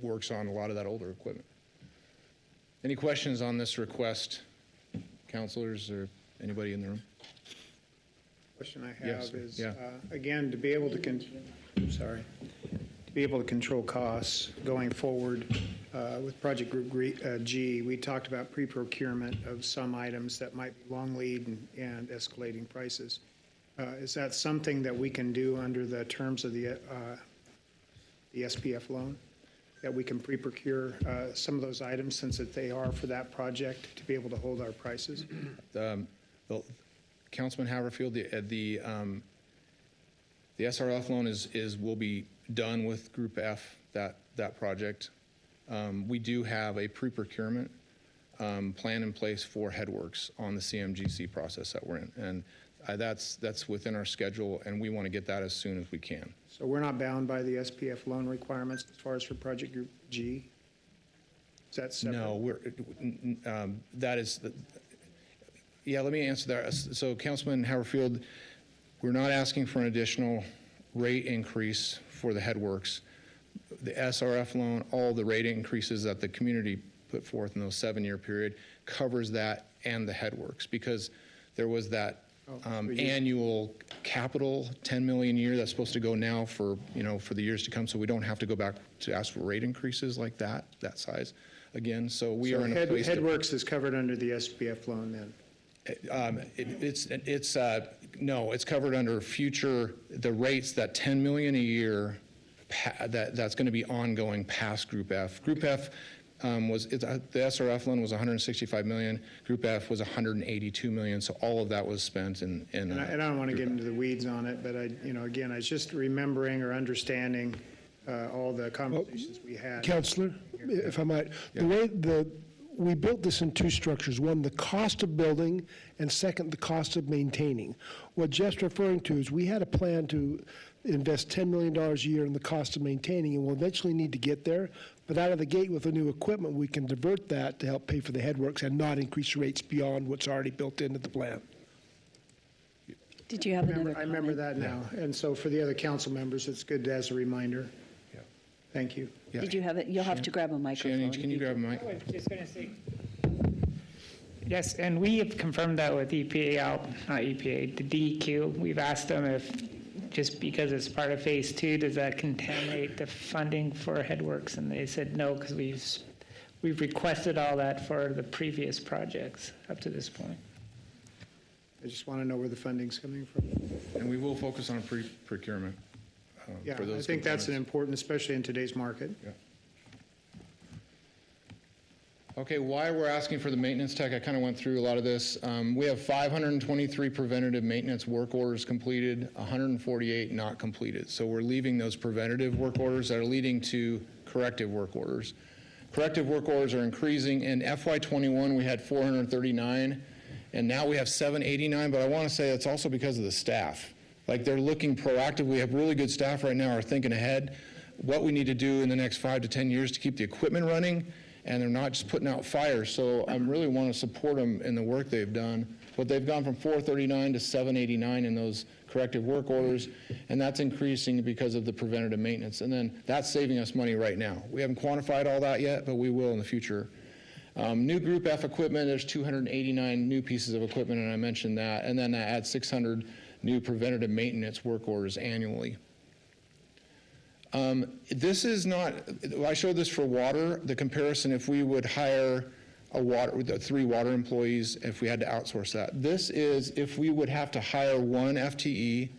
works on a lot of that older equipment. Any questions on this request, counselors or anybody in the room? Question I Yes, have is, yeah. again, to be able to, to be able to control costs going forward with Project Group G, we talked about pre-procurement of some items that might be long lead and escalating prices. Is that something that we can do under the terms of the SPF loan? That we can pre-procure some of those items since that they are for that project to be able to hold our prices? Councilman Haverfield, the SRF loan will be done with Group F, that project. We do have a pre-procurement plan in place for headworks on the CMGC process that we're in, and that's within our schedule, and we want to get that as soon as we can. So we're not bound by the SPF loan requirements as far as for Project Group G? Is that separate? No, that is. Yeah, let me answer that. So, Councilman Haverfield, we're not asking for an additional rate increase for the headworks. The SRF loan, all the rate increases that the community put forth in those 7-year period covers that and the headworks, because there was that annual capital 10 million a year that's supposed to go now for the years to come, so we don't have to go back to ask for rate increases like that size again. So we are in a place. Headworks is covered under the SPF loan then? No, it's covered under the rates that 10 million a year that's going to be ongoing past Group F. Group F the SRF loan was 165 million. Group F was 182 million. So all of that was spent in. And I don't want to get into the weeds on it, but again, I was just remembering or understanding all the conversations we had. Counselor, if I might, the way we built this in two structures. One, the cost of building, and second, the cost of maintaining. What Jeff's referring to is we had a plan to invest $10 million a year in the cost of maintaining, and we'll eventually need to get there. But out of the gate with the new equipment, we can divert that to help pay for the headworks and not increase rates beyond what's already built into the plan. Did you have another I remember comment? that now. And so for the other council members, it's good as a reminder. Yeah. Thank you. Yeah. Did you have it? You'll have to grab a microphone. Shannon, can you grab a mic? I was just going to say, yes, and we have confirmed that with not EPA, the DEQ. We've asked them if, just because it's part of phase 2, does that contaminate the funding for headworks? And they said no, because we've requested all that for the previous projects up to this point. I just want to know where the funding's coming from. And we will focus on procurement. Yeah, for those I think that's an components. important, especially in today's market. Yeah. Okay, why we're asking for the maintenance tech, I kind of went through a lot of this. We have 523 preventative maintenance work orders completed, 148 not completed. So we're leaving those preventative work orders that are leading to corrective work orders. Corrective work orders are increasing. In FY21, we had 439, and now we have 789, but I want to say it's also because of the staff. Like, they're looking proactive. We have really good staff right now, are thinking ahead what we need to do in the next 5 to 10 years to keep the equipment running, and they're not just putting out fires. So I really want to support them in the work they've done. But they've gone from 439 to 789 in those corrective work orders, and that's increasing because of the preventative maintenance. And then that's saving us money right now. We haven't quantified all that yet, but we will in the future. New Group F equipment, there's 289 new pieces of equipment, and I mentioned that. And then that adds 600 new preventative maintenance work orders annually. This is not, I showed this for water, the comparison if we would hire the 3 water employees if we had to outsource that. This is if we would have to hire 1 FTE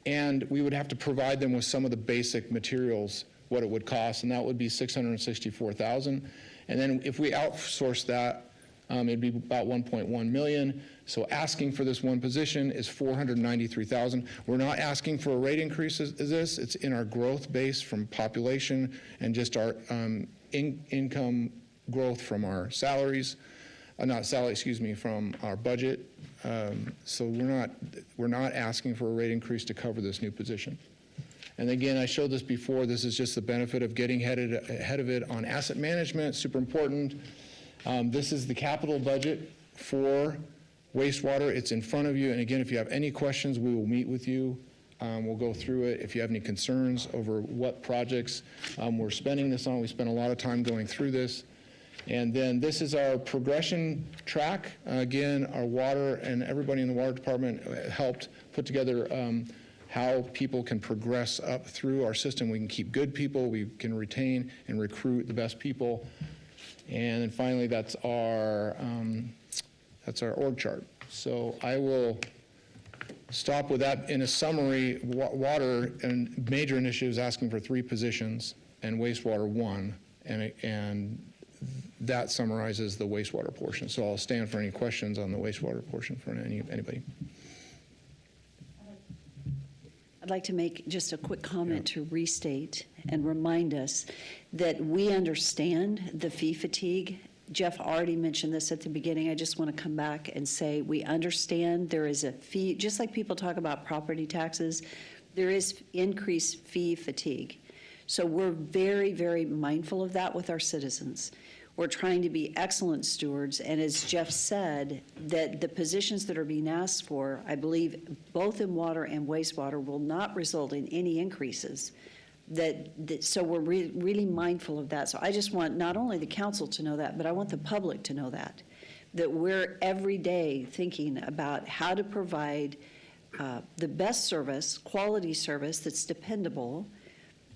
and we would have to provide them with some of the basic materials, what it would cost, and that would be $664,000. And then if we outsource that, it'd be about 1.1 million. So asking for this one position is 493,000. We're not asking for a rate increase as this. It's in our growth base from population and just our income growth from our salaries, from our budget. So we're not asking for a rate increase to cover this new position. And again, I showed this before. This is just the benefit of getting ahead of it on asset management. Super important. This is the capital budget for wastewater. It's in front of you. And again, if you have any questions, we will meet with you. We'll go through it. If you have any concerns over what projects we're spending this on, we spent a lot of time going through this. And then this is our progression track. Again, our water and everybody in the water department helped put together how people can progress up through our system. We can keep good people, we can retain and recruit the best people. And then finally, that's our org chart. So I will stop with that. In a summary, water and major initiatives asking for 3 positions and wastewater 1, and that summarizes the wastewater portion. So I'll stand for any questions on the wastewater portion for anybody. I'd like to make just a quick comment to restate and remind us that we understand the fee fatigue. Jeff already mentioned this at the beginning. I just want to come back and say we understand there is a fee, just like people talk about property taxes, there is increased fee fatigue. So we're very, very mindful of that with our citizens. We're trying to be excellent stewards, and as Jeff said, that the positions that are being asked for, I believe, both in water and wastewater, will not result in any increases. So we're really mindful of that. So I just want not only the council to know that, but I want the public to know that we're every day thinking about how to provide the best service, quality service that's dependable,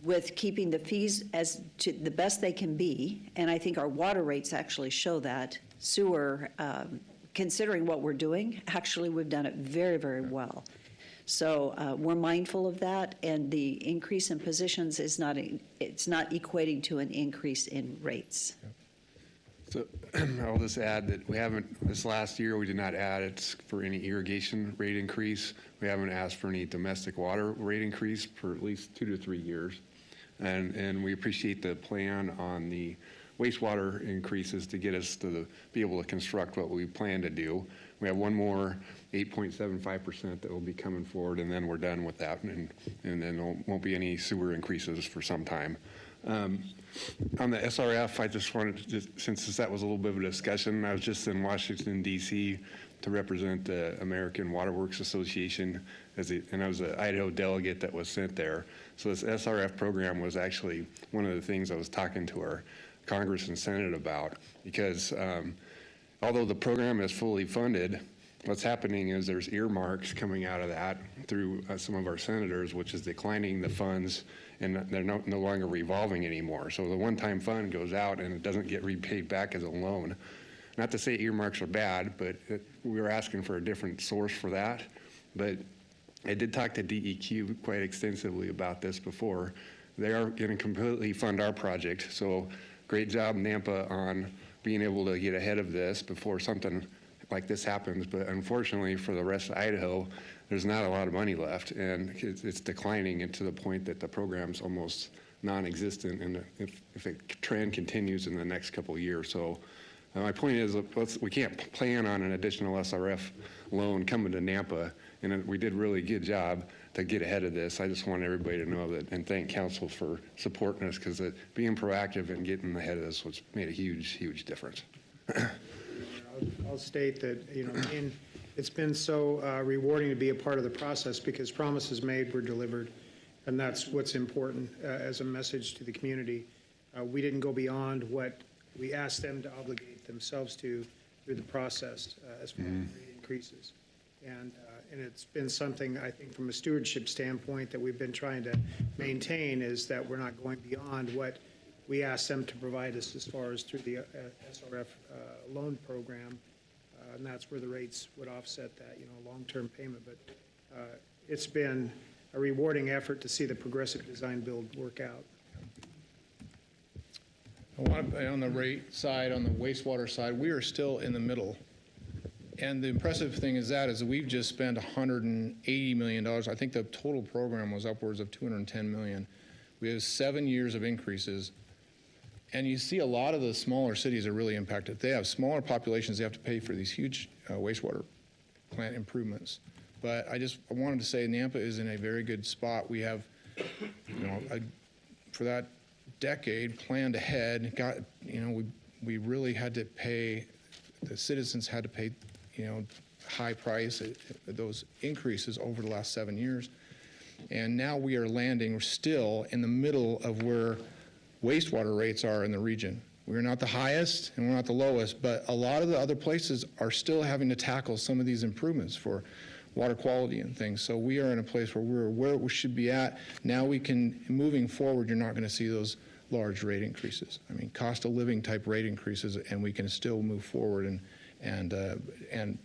with keeping the fees as to the best they can be. And I think our water rates actually show that. Sewer, considering what we're doing, actually we've done it very, very well. So we're mindful of that, and the increase in positions is it's not equating to an increase in rates. So I'll just add that we haven't, this last year, we did not add it for any irrigation rate increase. We haven't asked for any domestic water rate increase for at least 2 to 3 years. And we appreciate the plan on the wastewater increases to get us to be able to construct what we plan to do. We have one more 8.75% that will be coming forward, and then we're done with that, and then there won't be any sewer increases for some time. On the SRF, I just wanted to, since that was a little bit of a discussion, I was just in Washington, D.C. to represent the American Water Works Association, and I was an Idaho delegate that was sent there. So this SRF program was actually one of the things I was talking to our Congress and Senate about, because although the program is fully funded, what's happening is there's earmarks coming out of that through some of our senators, which is declining the funds, and they're no longer revolving anymore. So the one-time fund goes out and it doesn't get repaid back as a loan. Not to say earmarks are bad, but we were asking for a different source for that. But I did talk to DEQ quite extensively about this before. They are going to completely fund our project. So great job, Nampa, on being able to get ahead of this before something like this happens. But unfortunately for the rest of Idaho, there's not a lot of money left, and it's declining to the point that the program's almost non-existent, and if the trend continues in the next couple of years. So My point is, we can't plan on an additional SRF loan coming to Nampa, and we did a really good job to get ahead of this. I just want everybody to know that, and thank council for supporting us, because being proactive and getting ahead of this made a huge, huge difference. I'll state that, it's been so rewarding to be a part of the process, because promises made were delivered, and that's what's important as a message to the community. We didn't go beyond what we asked them to obligate themselves to through the process as far as rate increases. And it's been something, I think, from a stewardship standpoint that we've been trying to maintain, is that we're not going beyond what we asked them to provide us as far as through the SRF loan program. And that's where the rates would offset that, long-term payment. But it's been a rewarding effort to see the progressive design build work out. On the rate side, on the wastewater side, we are still in the middle. And the impressive thing is that we've just spent $180 million. I think the total program was upwards of $210 million. We have 7 years of increases. And you see a lot of the smaller cities are really impacted. They have smaller populations. They have to pay for these huge wastewater plant improvements. But I wanted to say Nampa is in a very good spot. We have, for that decade, planned ahead. We really had to pay, the citizens had to pay, high price, those increases over the last 7 years. And now we're still in the middle of where wastewater rates are in the region. We're not the highest and we're not the lowest, but a lot of the other places are still having to tackle some of these improvements for water quality and things. So we are in a place where we're where we should be at. Now moving forward, you're not going to see those large rate increases. I mean, cost of living type rate increases, and we can still move forward and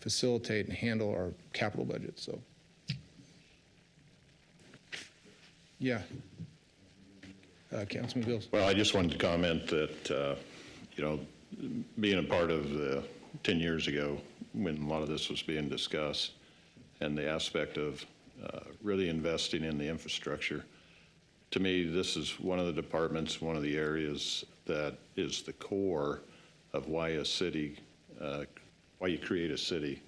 facilitate and handle our capital budget. So, yeah. Councilman Bills. Well, I just wanted to comment that, being a part of 10 years ago when a lot of this was being discussed, and the aspect of really investing in the infrastructure, to me, this is one of the departments, one of the areas that is the core of why a city, why you create a city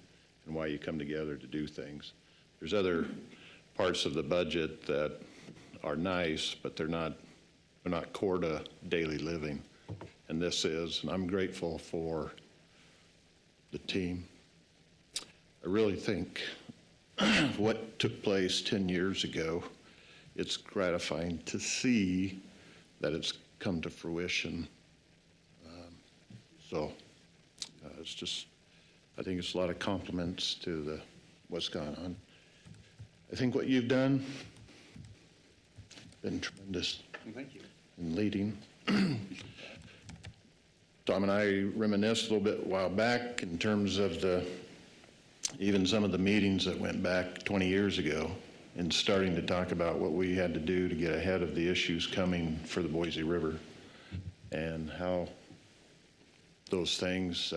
and why you come together to do things. There's other parts of the budget that are nice, but they're not core to daily living. And this is, and I'm grateful for the team. I really think what took place 10 years ago, it's gratifying to see that it's come to fruition. It's just, I think it's a lot of compliments to what's gone on. I think what you've done been tremendous. Thank you. In leading. Tom and I reminisced a little bit a while back in terms of even some of the meetings that went back 20 years ago, and starting to talk about what we had to do to get ahead of the issues coming for the Boise River, and how those things,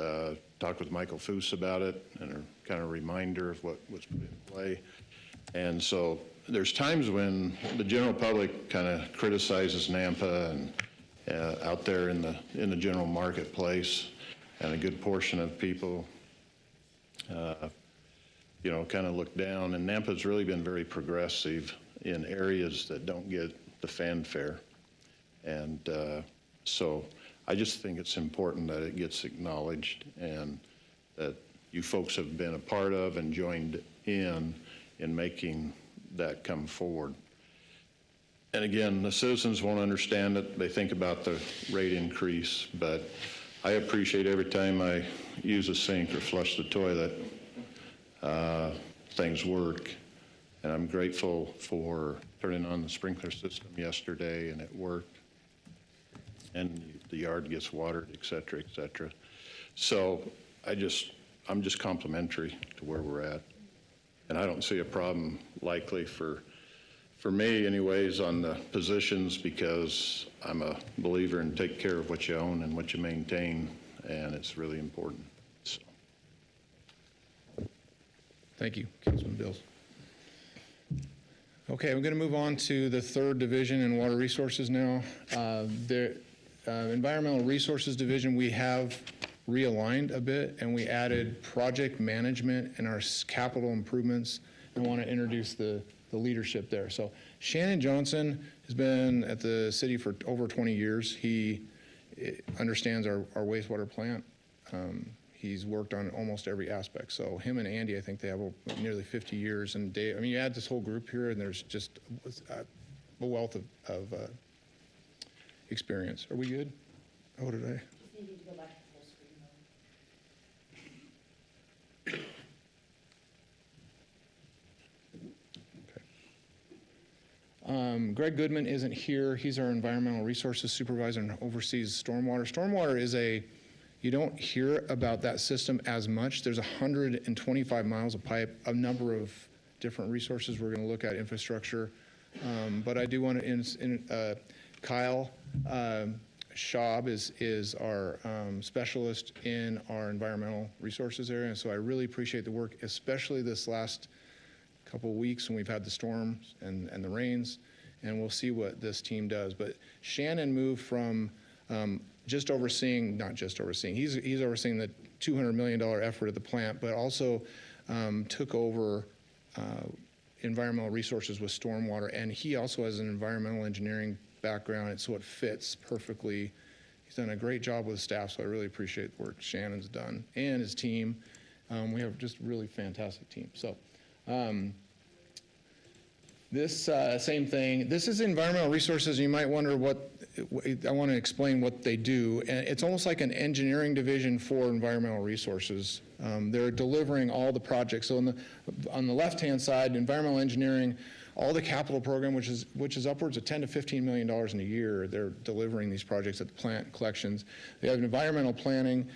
talked with Michael Foose about it, and a kind of reminder of what was put in play. And so there's times when the general public kind of criticizes Nampa and out there in the general marketplace, and a good portion of people, kind of look down. And Nampa's really been very progressive in areas that don't get the fanfare. And so I just think it's important that it gets acknowledged, and that you folks have been a part of and joined in making that come forward. And again, the citizens won't understand it. They think about the rate increase, but I appreciate every time I use a sink or flush the toilet, things work. And I'm grateful for turning on the sprinkler system yesterday, and it worked. And the yard gets watered, et cetera, et cetera. So I'm just complimentary to where we're at. And I don't see a problem likely for me anyways on the positions, because I'm a believer in take care of what you own and what you maintain, and it's really important. So. Thank you, Councilman Bills. Okay, we're going to move on to the third division in water resources now. The Environmental Resources Division, we have realigned a bit, and we added project management and our capital improvements. I want to introduce the leadership there. So Shannon Johnson has been at the city for over 20 years. He understands our wastewater plant. He's worked on almost every aspect. So him and Andy, I think they have nearly 50 years. And Dave, I mean, you add this whole group here, and there's just a wealth of experience. Are we good? Oh, did I? Greg Goodman isn't here. He's our environmental resources supervisor and oversees stormwater. Stormwater is you don't hear about that system as much. There's 125 miles of pipe, a number of different resources. We're going to look at infrastructure. But I do want to, Kyle Schaub is our specialist in our environmental resources area. And so I really appreciate the work, especially this last couple of weeks when we've had the storms and the rains, and we'll see what this team does. But Shannon moved from he's overseeing the $200 million effort of the plant, but also took over environmental resources with stormwater, and he also has an environmental engineering background, and so it fits perfectly. He's done a great job with the staff, so I really appreciate the work Shannon's done and his team. We have just a really fantastic team. So this same thing, this is environmental resources. You might wonder I want to explain what they do. And it's almost like an engineering division for environmental resources. They're delivering all the projects. So on the left-hand side, environmental engineering, all the capital program, which is upwards of $10 to $15 million in a year, they're delivering these projects at the plant collections. They have environmental planning.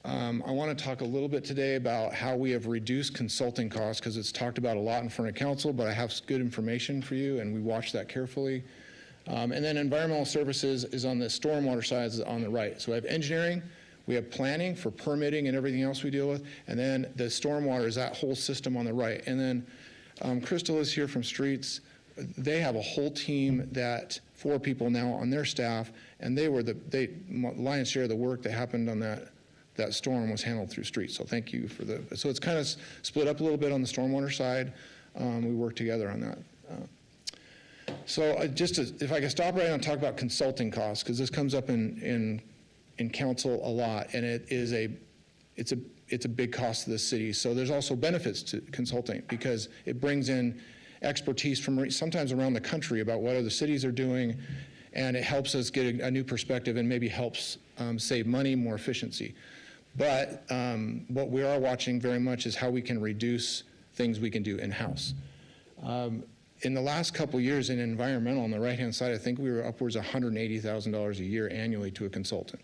I want to talk a little bit today about how we have reduced consulting costs, because it's talked about a lot in front of council, but I have good information for you, and we watch that carefully. And then environmental services is on the stormwater side, is on the right. So we have engineering, we have planning for permitting and everything else we deal with, and then the stormwater is that whole system on the right. And then Crystal is here from Streets. They have a whole team 4 people now on their staff, and they were the lion's share of the work that happened on that storm was handled through Streets. So thank you for so it's kind of split up a little bit on the stormwater side. We work together on that. So if I could stop right now and talk about consulting costs, because this comes up in council a lot, and it's a big cost to the city. So there's also benefits to consulting, because it brings in expertise from sometimes around the country about what other cities are doing, and it helps us get a new perspective and maybe helps save money, more efficiency. But what we are watching very much is how we can reduce things we can do in-house. In the last couple of years in environmental, on the right-hand side, I think we were upwards of $180,000 a year annually to a consultant.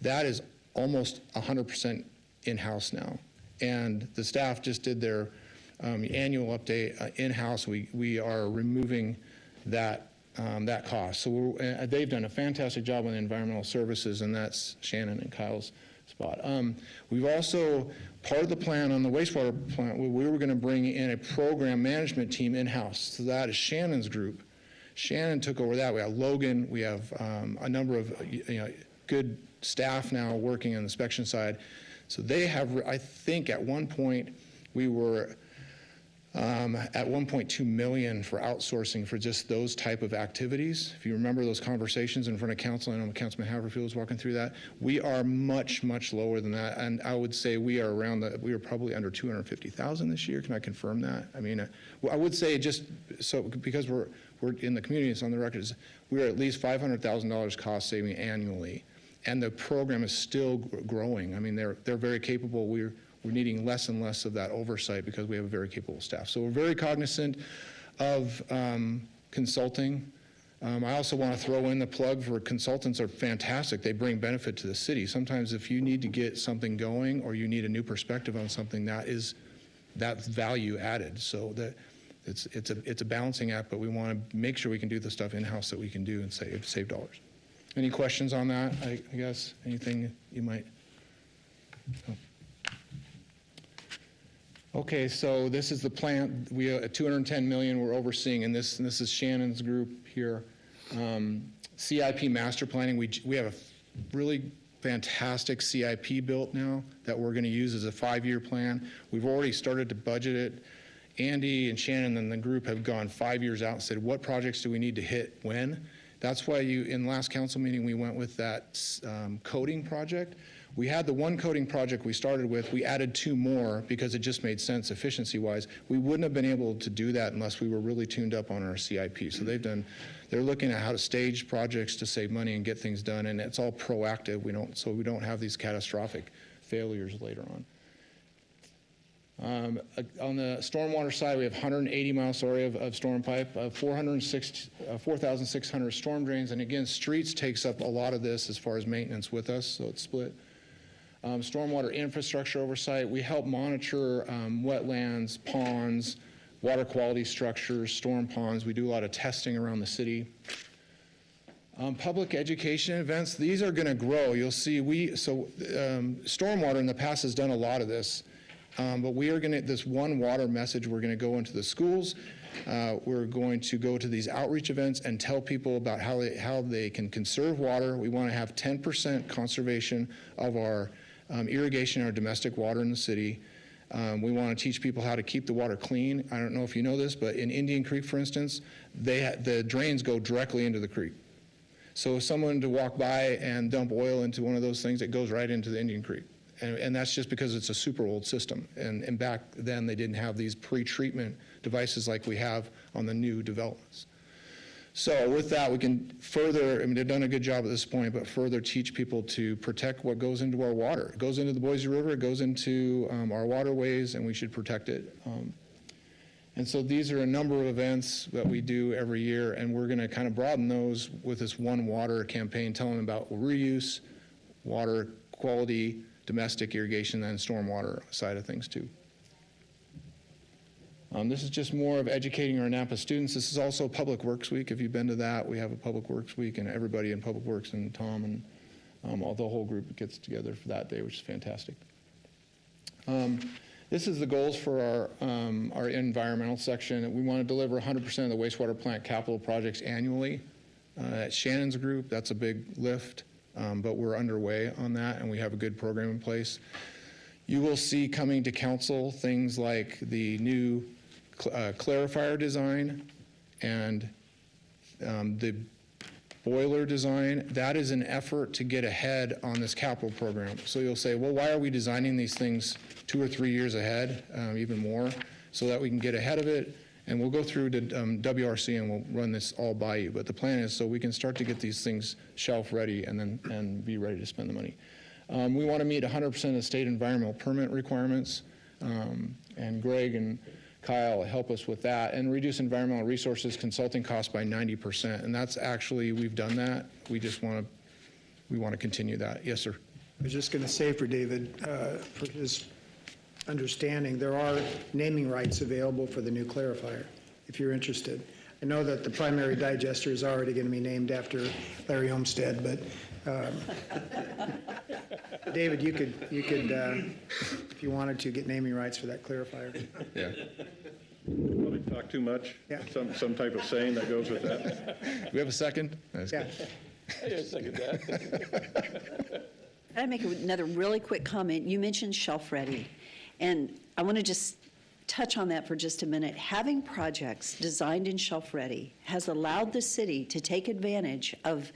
That is almost 100% in-house now. And the staff just did their annual update in-house. We are removing that cost. So they've done a fantastic job on the environmental services, and that's Shannon and Kyle's spot. We've also, part of the plan on the wastewater plant, we were going to bring in a program management team in-house. So that is Shannon's group. Shannon took over that. We have Logan. We have a number of good staff now working on the inspection side. So they have, I think at one point, we were at 1.2 million for outsourcing for just those type of activities. If you remember those conversations in front of council, I know Councilman Haverfield was walking through that. We are much, much lower than that. And I would say we are probably under 250,000 this year. Can I confirm that? I mean, I would say just so, because we're in the community, it's on the record, we are at least $500,000 cost saving annually. And the program is still growing. I mean, they're very capable. We're needing less and less of that oversight because we have a very capable staff. So we're very cognizant of consulting. I also want to throw in the plug for consultants are fantastic. They bring benefit to the city. Sometimes if you need to get something going or you need a new perspective on something, that's value added. So that it's a balancing act, but we want to make sure we can do the stuff in-house that we can do and save dollars. Any questions on that? I guess anything you might. Oh. Okay, so this is the plant. We at 210 million we're overseeing, and this is Shannon's group here. CIP master planning. We have a really fantastic CIP built now that we're going to use as a 5-year plan. We've already started to budget it. Andy and Shannon and the group have gone 5 years out and said, what projects do we need to hit when? That's why in last council meeting, we went with that coating project. We had the one coating project we started with. We added 2 more because it just made sense efficiency-wise. We wouldn't have been able to do that unless we were really tuned up on our CIP. So they're looking at how to stage projects to save money and get things done, and it's all proactive. So we don't have these catastrophic failures later on. On the stormwater side, we have 180 miles of storm pipe, 4,600 storm drains, and again, streets takes up a lot of this as far as maintenance with us, so it's split. Stormwater infrastructure oversight, we help monitor wetlands, ponds, water quality structures, storm ponds. We do a lot of testing around the city. Public education events, these are going to grow. You'll see stormwater in the past has done a lot of this, but we are going to, this one water message, we're going to go into the schools. We're going to go to these outreach events and tell people about how they can conserve water. We want to have 10% conservation of our irrigation, our domestic water in the city. We want to teach people how to keep the water clean. I don't know if you know this, but in Indian Creek, for instance, the drains go directly into the creek. So if someone to walk by and dump oil into one of those things, it goes right into the Indian Creek. And that's just because it's a super old system. And back then, they didn't have these pre-treatment devices like we have on the new developments. So with that, we can further, I mean, they've done a good job at this point, but further teach people to protect what goes into our water. It goes into the Boise River, it goes into our waterways, and we should protect it. And so these are a number of events that we do every year, and we're going to kind of broaden those with this One Water campaign, telling them about reuse, water quality, domestic irrigation, and stormwater side of things too. This is just more of educating our Napa students. This is also Public Works Week. If you've been to that, we have a Public Works Week, and everybody in Public Works and Tom and the whole group gets together for that day, which is fantastic. This is the goals for our environmental section. We want to deliver 100% of the wastewater plant capital projects annually. At Shannon's group, that's a big lift, but we're underway on that, and we have a good program in place. You will see coming to council things like the new clarifier design and the boiler design. That is an effort to get ahead on this capital program. So you'll say, well, why are we designing these things 2 or 3 years ahead, even more, so that we can get ahead of it? And we'll go through to WRC and we'll run this all by you. But the plan is so we can start to get these things shelf ready and be ready to spend the money. We want to meet 100% of the state environmental permit requirements, and Greg and Kyle help us with that, and reduce environmental resources consulting costs by 90%. And that's actually, we've done that. We want to continue that. Yes, sir. I was just going to say for David, for his understanding, there are naming rights available for the new clarifier, if you're interested. I know that the primary digester is already going to be named after Larry Homestead, but David, you could, if you wanted to, get naming rights for that clarifier. Yeah. Probably talk too much. Yeah. Some type of saying that goes with that. Do we have a second? That's Yeah. good. I second that. Can I make another really quick comment? You mentioned shelf-ready, and I want to just touch on that for just a minute. Having projects designed in shelf-ready has allowed the city to take advantage of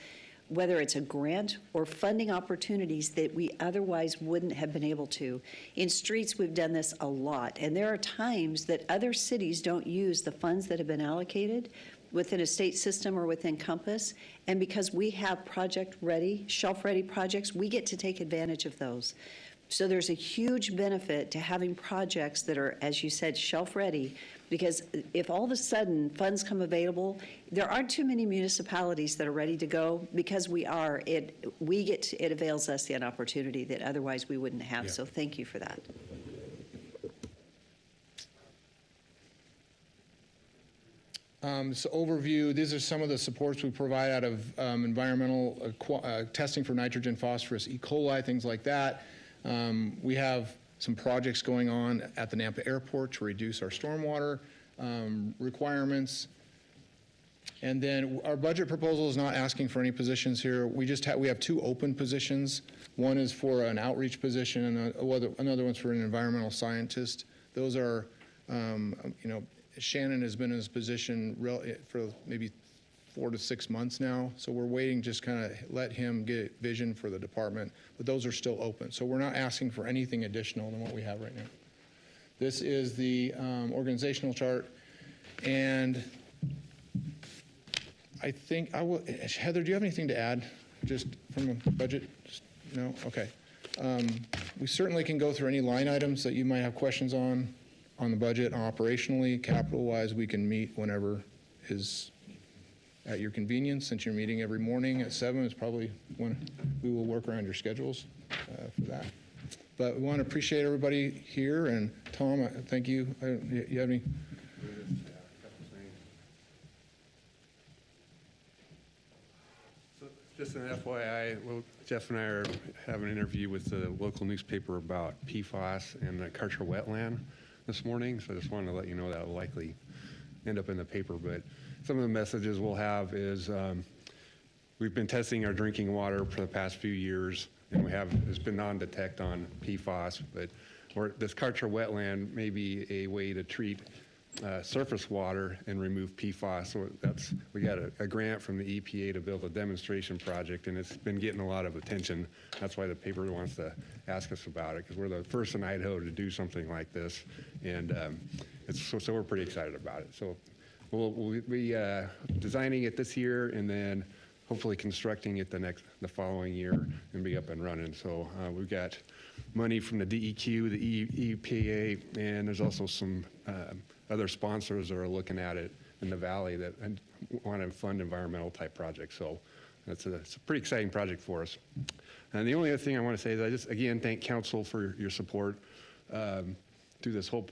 whether it's a grant or funding opportunities that we otherwise wouldn't have been able to. In streets, we've done this a lot, and there are times that other cities don't use the funds that have been allocated within a state system or within Compass, and because we have project-ready, shelf-ready projects, we get to take advantage of those. So there's a huge benefit to having projects that are, as you said, shelf-ready, because if all of a sudden funds come available, there aren't too many municipalities that are ready to go. Because we are, it avails us an opportunity that otherwise we wouldn't have. Yeah. So thank you for that. So overview, these are some of the supports we provide out of environmental testing for nitrogen, phosphorus, E. coli, things like that. We have some projects going on at the Nampa Airport to reduce our stormwater requirements. And then our budget proposal is not asking for any positions here. We have 2 open positions. One is for an outreach position, and another one's for an environmental scientist. Those are, Shannon has been in his position for maybe 4 to 6 months now. So we're waiting, just kind of let him get vision for the department. But those are still open. So we're not asking for anything additional than what we have right now. This is the organizational chart. And I think Heather, do you have anything to add just from a budget? No? Okay. We certainly can go through any line items that you might have questions on the budget. Operationally, capital-wise, we can meet whenever is at your convenience. Since you're meeting every morning at 7 is probably when we will work around your schedules for that. But we want to appreciate everybody here. And Tom, thank you. You have any? Just an FYI, Jeff and I have an interview with the local newspaper about PFAS and the Karcher wetland this morning, so I just wanted to let you know that will likely end up in the paper. But some of the messages we'll have is we've been testing our drinking water for the past few years, and it's been non-detect on PFAS, but this Karcher wetland may be a way to treat surface water and remove PFAS. So we got a grant from the EPA to build a demonstration project, and it's been getting a lot of attention. That's why the paper wants to ask us about it, because we're the first in Idaho to do something like this, and so we're pretty excited about it. So we'll be designing it this year, and then hopefully constructing it the following year and be up and running. So we've got money from the DEQ, the EPA, and there's also some other sponsors that are looking at it in the valley that want to fund environmental type projects. So it's a pretty exciting project for us. And the only other thing I want to say is I just, again, thank council for your support through this whole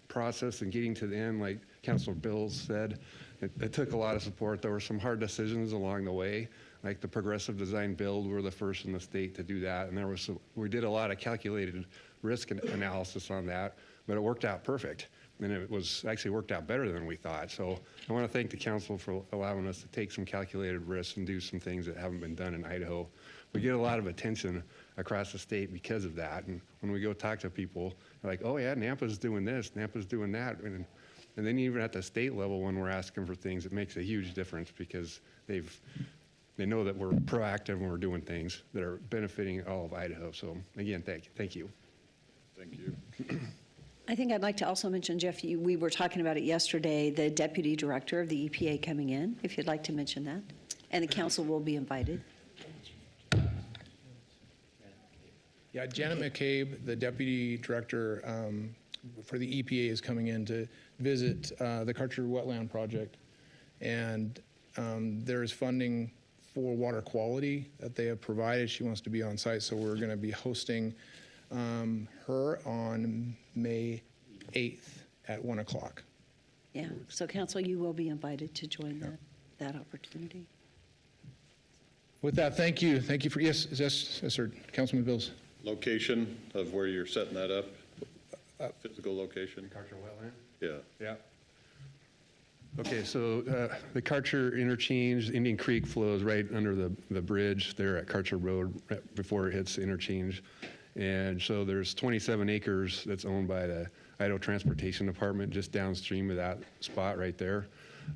process and getting to the end. Like Councilor Bills said, it took a lot of support. There were some hard decisions along the way, like the progressive design build. We were the first in the state to do that. And we did a lot of calculated risk analysis on that, but it worked out perfect. And it actually worked out better than we thought. So I want to thank the council for allowing us to take some calculated risks and do some things that haven't been done in Idaho. We get a lot of attention across the state because of that. And when we go talk to people, they're like, oh yeah, Nampa's doing this, Nampa's doing that. And then even at the state level, when we're asking for things, it makes a huge difference because they know that we're proactive and we're doing things that are benefiting all of Idaho. So again, thank you. Thank you. I think I'd like to also mention, Jeff, we were talking about it yesterday, the deputy director of the EPA coming in, if you'd like to mention that. And the council will be invited. Yeah, Janet McCabe, the deputy director for the EPA, is coming in to visit the Karcher Wetland Project. And there is funding for water quality that they have provided. She wants to be on site, so we're going to be hosting her on May 8th at 1 o'clock. Yeah, so council, you will be invited to join that opportunity. With that, thank you. Thank you for, yes, sir, Councilman Bills. Location of where you're setting that up? Physical location? Karcher wetland? Yeah. Yeah. Okay, so the Karcher interchange, Indian Creek flows right under the bridge there at Karcher Road right before it hits the interchange. And so there's 27 acres that's owned by the Idaho Transportation Department just downstream of that spot right there.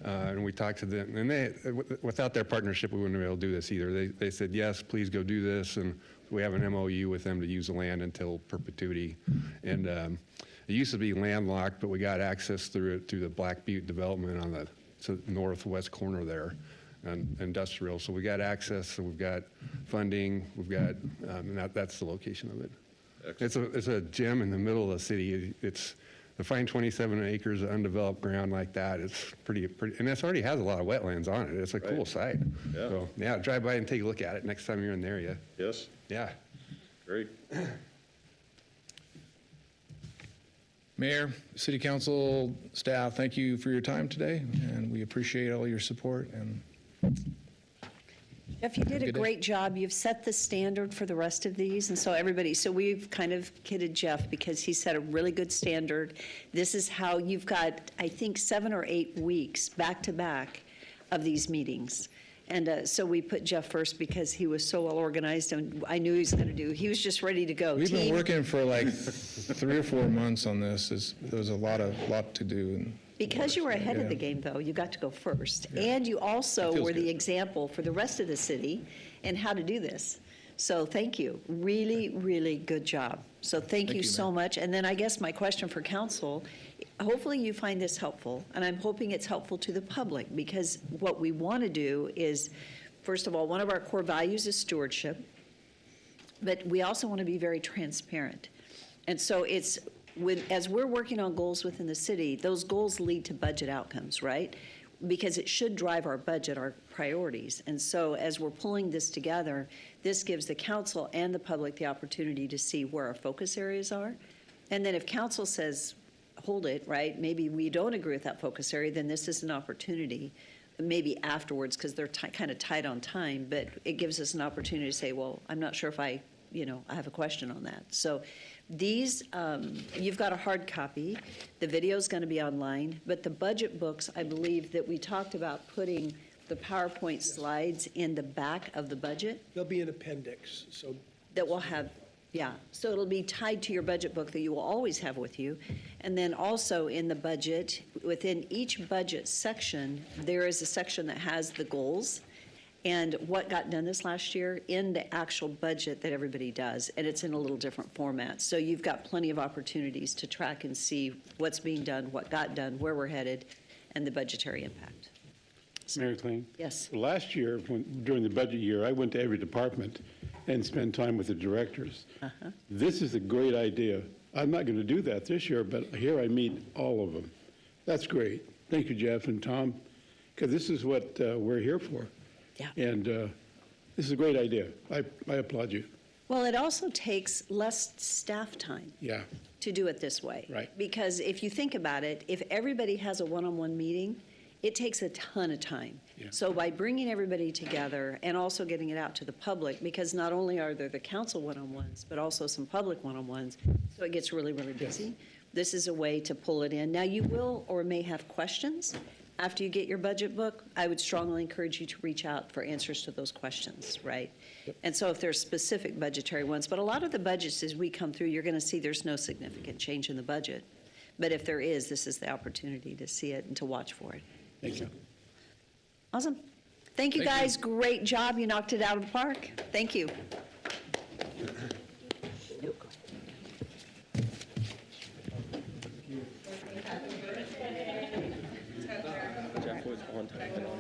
And we talked to them, and without their partnership, we wouldn't be able to do this either. They said, yes, please go do this. And we have an MOU with them to use the land until perpetuity. And it used to be landlocked, but we got access through it through the Black Butte development on the northwest corner there, and industrial. So we got access, so we've got funding, we've got, and that's the location of it. It's a gem in the middle of the city. It's to find 27 acres of undeveloped ground like that. It's pretty, and it already has a lot of wetlands on it. It's a cool site. Yeah. So yeah, drive by and take a look at it next time you're in the area. Yes? Yeah. Great. Mayor, City Council, staff, thank you for your time today, and we appreciate all your support. And Jeff, you did a Good day. great job. You've set the standard for the rest of these, and so we've kind of kidded Jeff because he set a really good standard. This is how you've got, I think, 7 or 8 weeks back to back of these meetings. And so we put Jeff first because he was so well organized, and I knew he was going to do, he was just ready to go. We've been Team- working for like 3 or 4 months on this. There was a lot to do. And Because you were ahead of Yeah. the game, though, you got to go first. And you also feels were the good. example for the rest of the city in how to do this. So thank you. Really, really good job. So thank you so much. And then I guess my question for council, hopefully you find this helpful, and I'm hoping it's helpful to the public, because what we want to do is, first of all, one of our core values is stewardship, but we also want to be very transparent. And so it's, as we're working on goals within the city, those goals lead to budget outcomes, right? Because it should drive our budget, our priorities. And so as we're pulling this together, this gives the council and the public the opportunity to see where our focus areas are. And then if council says, hold it, right, maybe we don't agree with that focus area, then this is an opportunity, maybe afterwards, because they're kind of tight on time, but it gives us an opportunity to say, well, I'm not sure if I have a question on that. So these, you've got a hard copy. The video's going to be online, but the budget books, I believe that we talked about putting the PowerPoint slides in the back of the budget There'll be an appendix, so that will have, yeah, so it'll be tied to your budget book that you will always have with you. And then also in the budget, within each budget section, there is a section that has the goals and what got done this last year in the actual budget that everybody does, and it's in a little different format. So you've got plenty of opportunities to track and see what's being done, what got done, where we're headed, and the budgetary impact. Mayor Kling? Yes. Last year, during the budget year, I went to every department and spent time with the directors. This is a great idea. I'm not going to do that this year, but here I meet all of them. That's great. Thank you, Jeff and Tom, because this is what we're here for. Yeah. And this is a great idea. I applaud you. Well, it also takes less staff time Yeah. to do it this way. Right. Because if you think about it, if everybody has a one-on-one meeting, it takes a ton of time. Yeah. So by bringing everybody together and also getting it out to the public, because not only are there the council one-on-ones, but also some public one-on-ones, so it gets really, really busy. This is a way to pull it in. Now, you will or may have questions after you get your budget book. I would strongly encourage you to reach out for answers to those questions, right? And so if there's specific budgetary ones, but a lot of the budgets as we come through, you're going to see there's no significant change in the budget. But if there is, this is the opportunity to see it and to watch for it. Thank you. Awesome. Thank you, guys. Great job. You knocked it out of the park. Thank you. Jeff was on time.